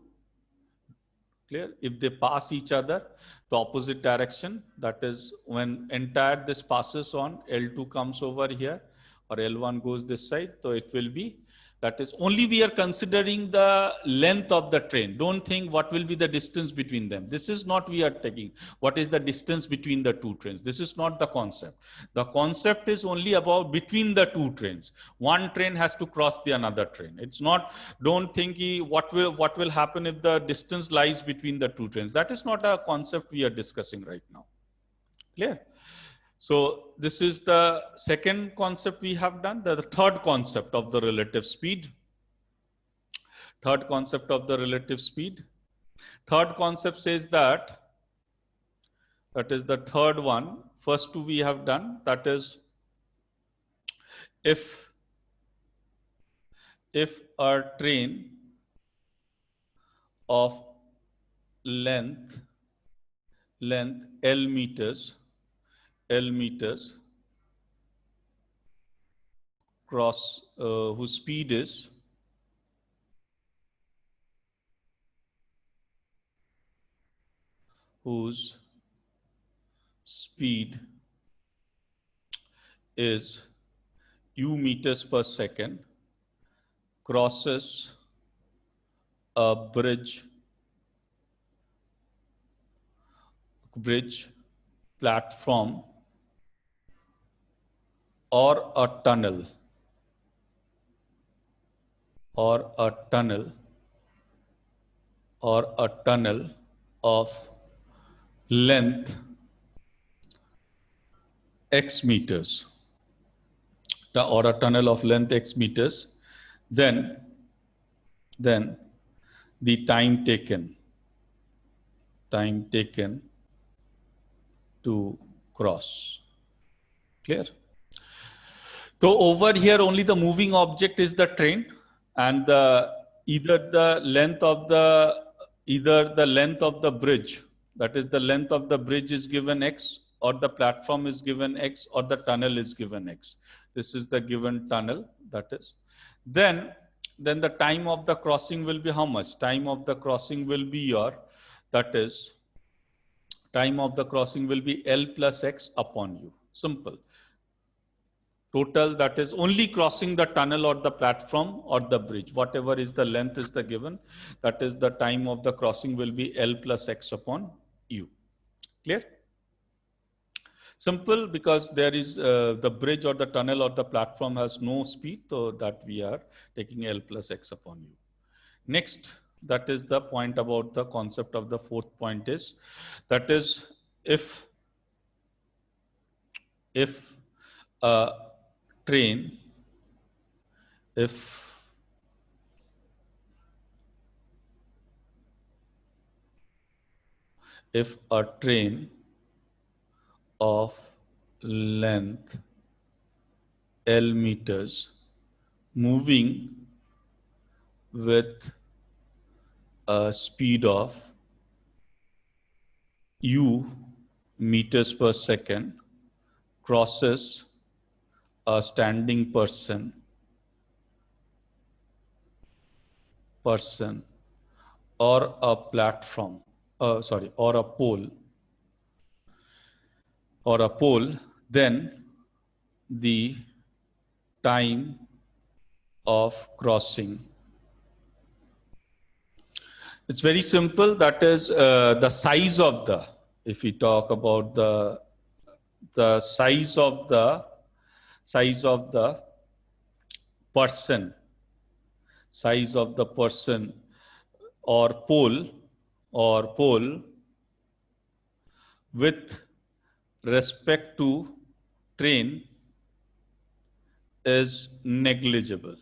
A: Clear? If they pass each other, the opposite direction, that is when entire this passes on, L2 comes over here or L1 goes this side, so it will be, that is only we are considering the length of the train. Don't think what will be the distance between them. This is not we are taking. What is the distance between the two trains? This is not the concept. The concept is only about between the two trains. One train has to cross the another train. It's not, don't think what will happen if the distance lies between the two trains. That is not a concept we are discussing right now. Clear? So this is the second concept we have done. The third concept of the relative speed. Third concept of the relative speed. Third concept says that is the third one. First two we have done. That is, if a train of length L meters cross whose speed is u meters per second, crosses a bridge platform or a tunnel of length x meters, or a tunnel of length x meters, then the time taken to cross. Clear? So over here, only the moving object is the train, and either the length of the bridge, that is the length of the bridge, is given x, or the platform is given x, or the tunnel is given x. This is the given tunnel. That is, then the time of the crossing will be how much? Time of the crossing will be time of the crossing will be L plus x upon u. Simple. Total, that is only crossing the tunnel or the platform or the bridge. Whatever is the length is the given. That is the time of the crossing will be L plus x upon u. Clear? Simple, because there is the bridge or the tunnel or the platform has no speed, so that we are taking L plus x upon u. Next, that is the point about the concept of the fourth point is, that is if a train, if a train of length L meters moving with a speed of u meters per second crosses a standing person or a platform, or a pole, then the time of crossing. It's very simple. That is the size of the, if we talk about the size of the person, or pole with respect to train is negligible.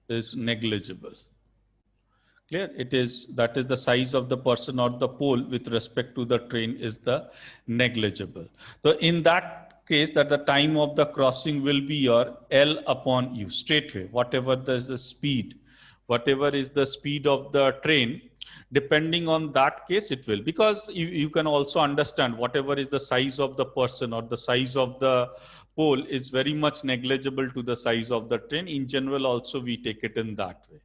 A: Is negligible. Clear? It is, that is the size of the person or the pole with respect to the train is the negligible. So in that case, that the time of the crossing will be your L upon u, straightway. Whatever is the speed of the train, depending on that case, it will, because you can also understand whatever is the size of the person or the size of the pole is very much negligible to the size of the train. In general, also we take it in that way.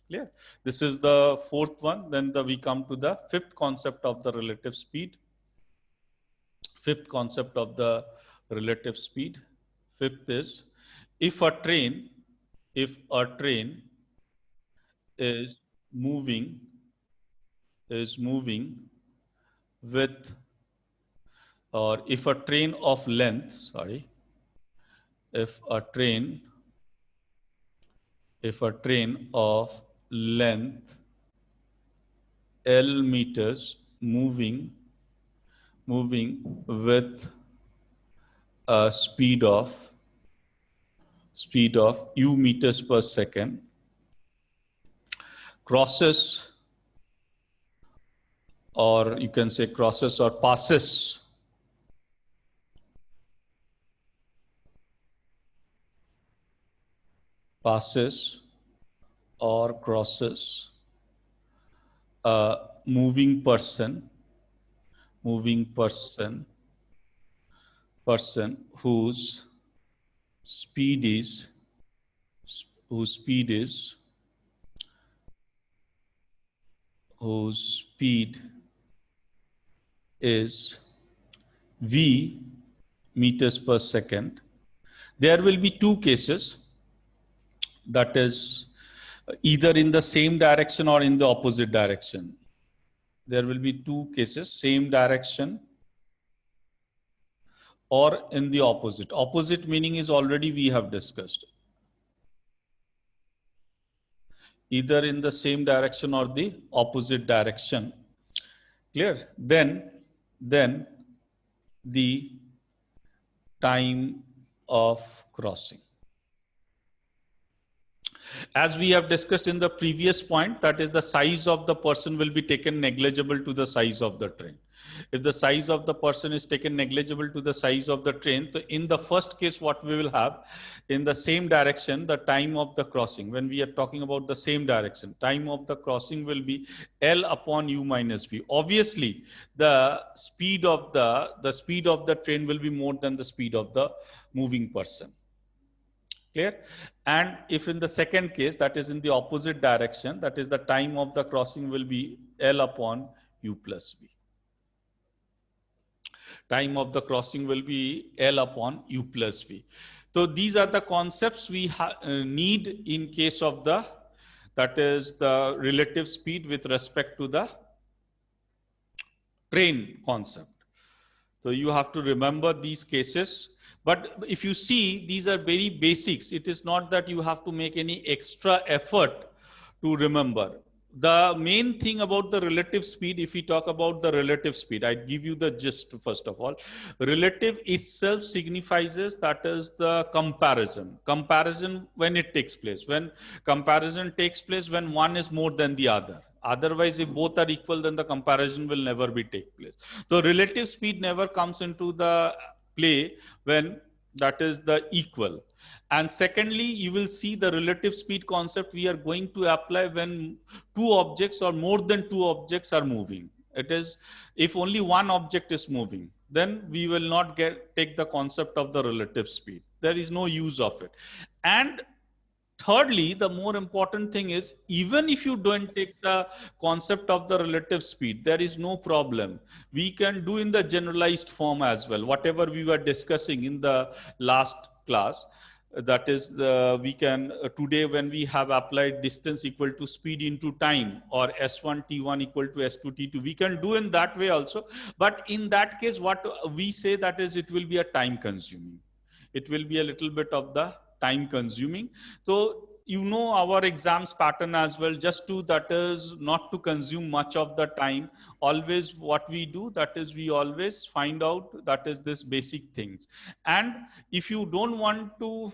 A: Clear? This is the fourth one. Then we come to the fifth concept of the relative speed. Fifth is, if a train is moving with, or if a train of length, if a train of length L meters moving with a speed of u meters per second crosses, or you can say crosses or passes or crosses a moving person whose speed is whose speed is v meters per second. There will be two cases, that is either in the same direction or in the opposite direction. There will be two cases, same direction or in the opposite. Opposite meaning is already we have discussed. Either in the same direction or the opposite direction. Clear? Then the time of crossing. As we have discussed in the previous point, that is the size of the person will be taken negligible to the size of the train. If the size of the person is taken negligible to the size of the train, so in the first case, what we will have in the same direction, the time of the crossing, when we are talking about the same direction, time of the crossing will be L upon U minus V. Obviously, the speed of the train will be more than the speed of the moving person. Clear? And if in the second case, that is in the opposite direction, that is the time of the crossing will be L upon U plus V. Time of the crossing will be L upon U plus V. So these are the concepts we need in case of that is the relative speed with respect to the train concept. So you have to remember these cases. But if you see, these are very basics. It is not that you have to make any extra effort to remember. The main thing about the relative speed, if we talk about the relative speed, I'd give you the gist first of all. Relative itself signifies that is the comparison. Comparison when it takes place. When comparison takes place when one is more than the other. Otherwise, if both are equal, then the comparison will never be take place. So relative speed never comes into the play when that is the equal. And secondly, you will see the relative speed concept we are going to apply when two objects or more than two objects are moving. It is if only one object is moving, then we will not take the concept of the relative speed. There is no use of it. And thirdly, the more important thing is, even if you don't take the concept of the relative speed, there is no problem. We can do in the generalized form as well, whatever we were discussing in the last class. That is, we can, today when we have applied distance equal to speed into time, or S1 T1 equal to S2 T2, we can do in that way also. But in that case, what we say that is, it will be a time consuming. It will be a little bit of the time consuming. So you know our exams pattern as well, just to that is not to consume much of the time. Always what we do, that is we always find out that is this basic things. And if you don't want to,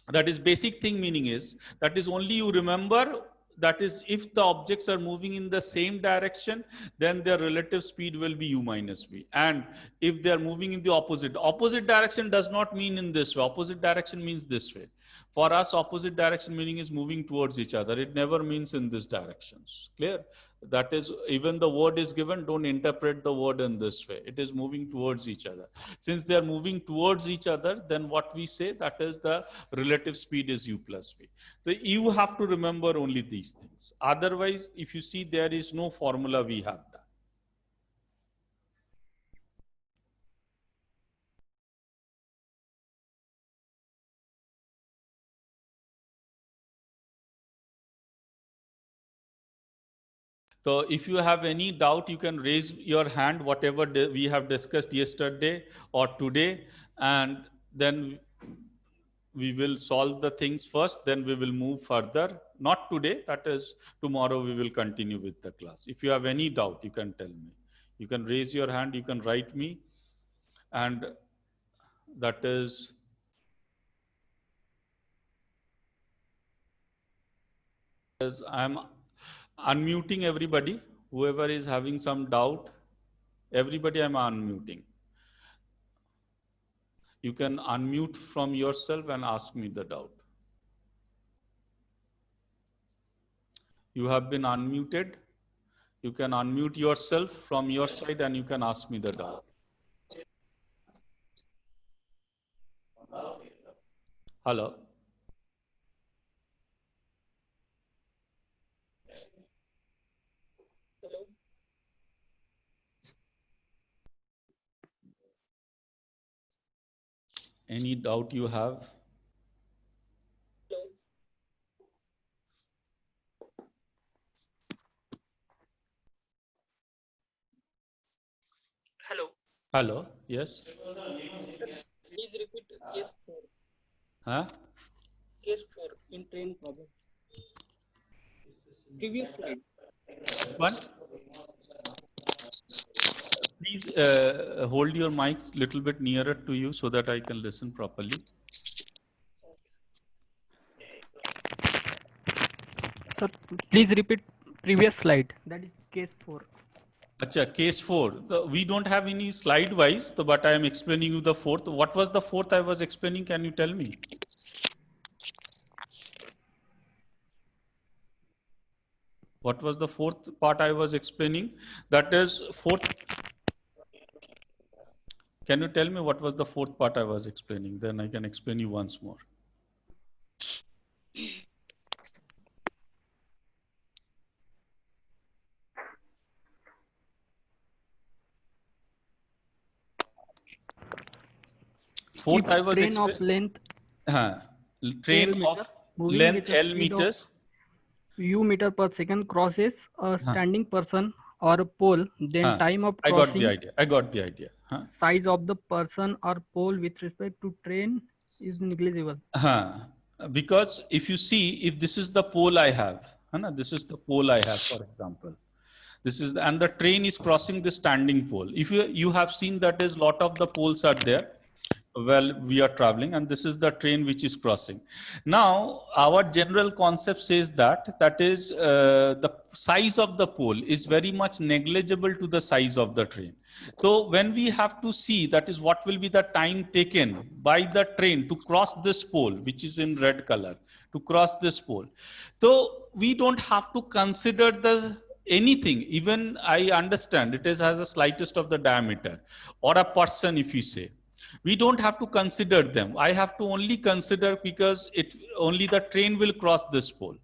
A: that is basic thing meaning is, that is only you remember, that is if the objects are moving in the same direction, then their relative speed will be U minus V. And if they are moving in the opposite direction does not mean in this way. Opposite direction means this way. For us, opposite direction meaning is moving towards each other. It never means in this directions. Clear? That is, even the word is given, don't interpret the word in this way. It is moving towards each other. Since they are moving towards each other, then what we say, that is the relative speed is U plus V. So you have to remember only these things. Otherwise, if you see, there is no formula we have done. So if you have any doubt, you can raise your hand, whatever we have discussed yesterday or today, and then we will solve the things first, then we will move further. Not today, that is tomorrow we will continue with the class. If you have any doubt, you can tell me. You can raise your hand, you can write me, and that is I'm unmuting everybody. Whoever is having some doubt, everybody I'm unmuting. You can unmute from yourself and ask me the doubt. You have been unmuted. You can unmute yourself from your side and you can ask me the doubt. Hello. Any doubt you have?
B: Hello.
A: Hello. Yes.
B: Please repeat case 4.
A: Huh?
B: Case 4 in train problem. Previous slide.
A: One. Please hold your mic a little bit nearer to you so that I can listen properly.
B: Sir, please repeat previous slide. That is case 4.
A: Acha, case 4. We don't have any slide wise, but I am explaining you the fourth. What was the fourth I was explaining? Can you tell me? What was the fourth part I was explaining? That is fourth. Can you tell me what was the fourth part I was explaining? Then I can explain you once more. Fourth
B: If
A: I was
B: train of length
A: train
B: meter,
A: of
B: moving
A: length
B: with the
A: L
B: speed
A: meters.
B: of u meter per second crosses a standing person or a pole, then time of
A: I got the
B: crossing
A: idea. I got the idea.
B: size of the person or pole with respect to train is negligible.
A: Because if you see, if this is the pole I have, this is the pole I have, for example. This is and the train is crossing the standing pole. If you have seen that is lot of the poles are there. Well, we are traveling, and this is the train which is crossing. Now, our general concept says that is the size of the pole is very much negligible to the size of the train. So, when we have to see that is what will be the time taken by the train to cross this pole, which is in red color, to cross this pole. So, we don't have to consider the anything. Even I understand it is has a slightest of the diameter, or a person, if you say. We don't have to consider them. I have to only consider because only the train will cross this pole.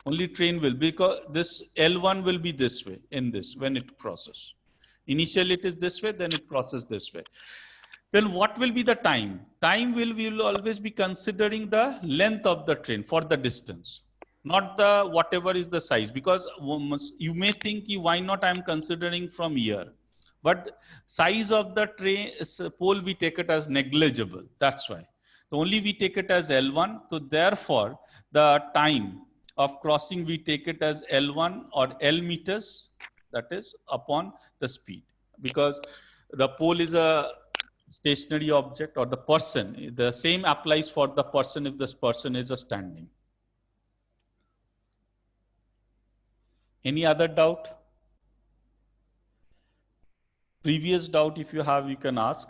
A: Only train will, because this L1 will be this way in this when it crosses. Initially it is this way, then it crosses this way. Then what will be the time? We will always be considering the length of the train for the distance, not the whatever is the size. Because you may think, why not I am considering from here? But size of the train pole we take it as negligible. That's why. So only we take it as L1. So therefore, the time of crossing we take it as L1 or L meters. That is upon the speed, because the pole is a stationary object, or the person. The same applies for the person if this person is a standing. Any other doubt? Previous doubt, if you have, you can ask.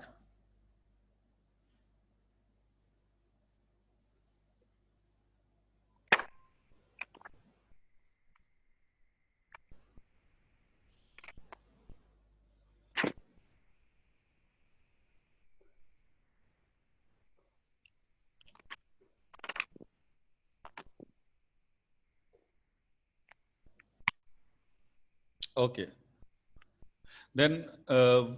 A: Okay. Then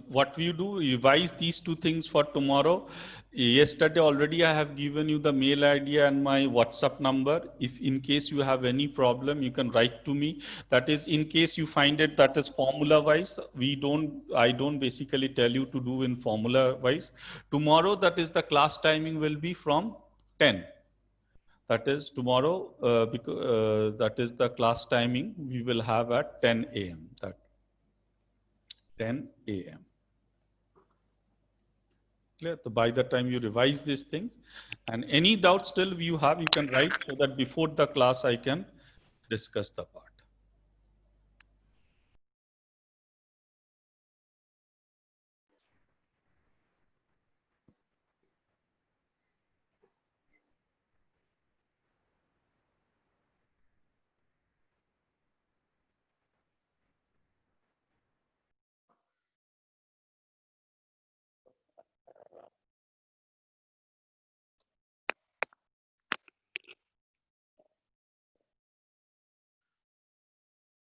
A: what we do, revise these two things for tomorrow. Yesterday already I have given you the mail ID and my WhatsApp number. If in case you have any problem, you can write to me. That is, in case you find it that is formula wise, I don't basically tell you to do in formula wise. Tomorrow, that is the class timing will be from 10. That is tomorrow, because that is the class timing we will have at 10 a.m. That 10 a.m. Clear? So by the time you revise these things, and any doubt still you have, you can write so that before the class I can discuss the part.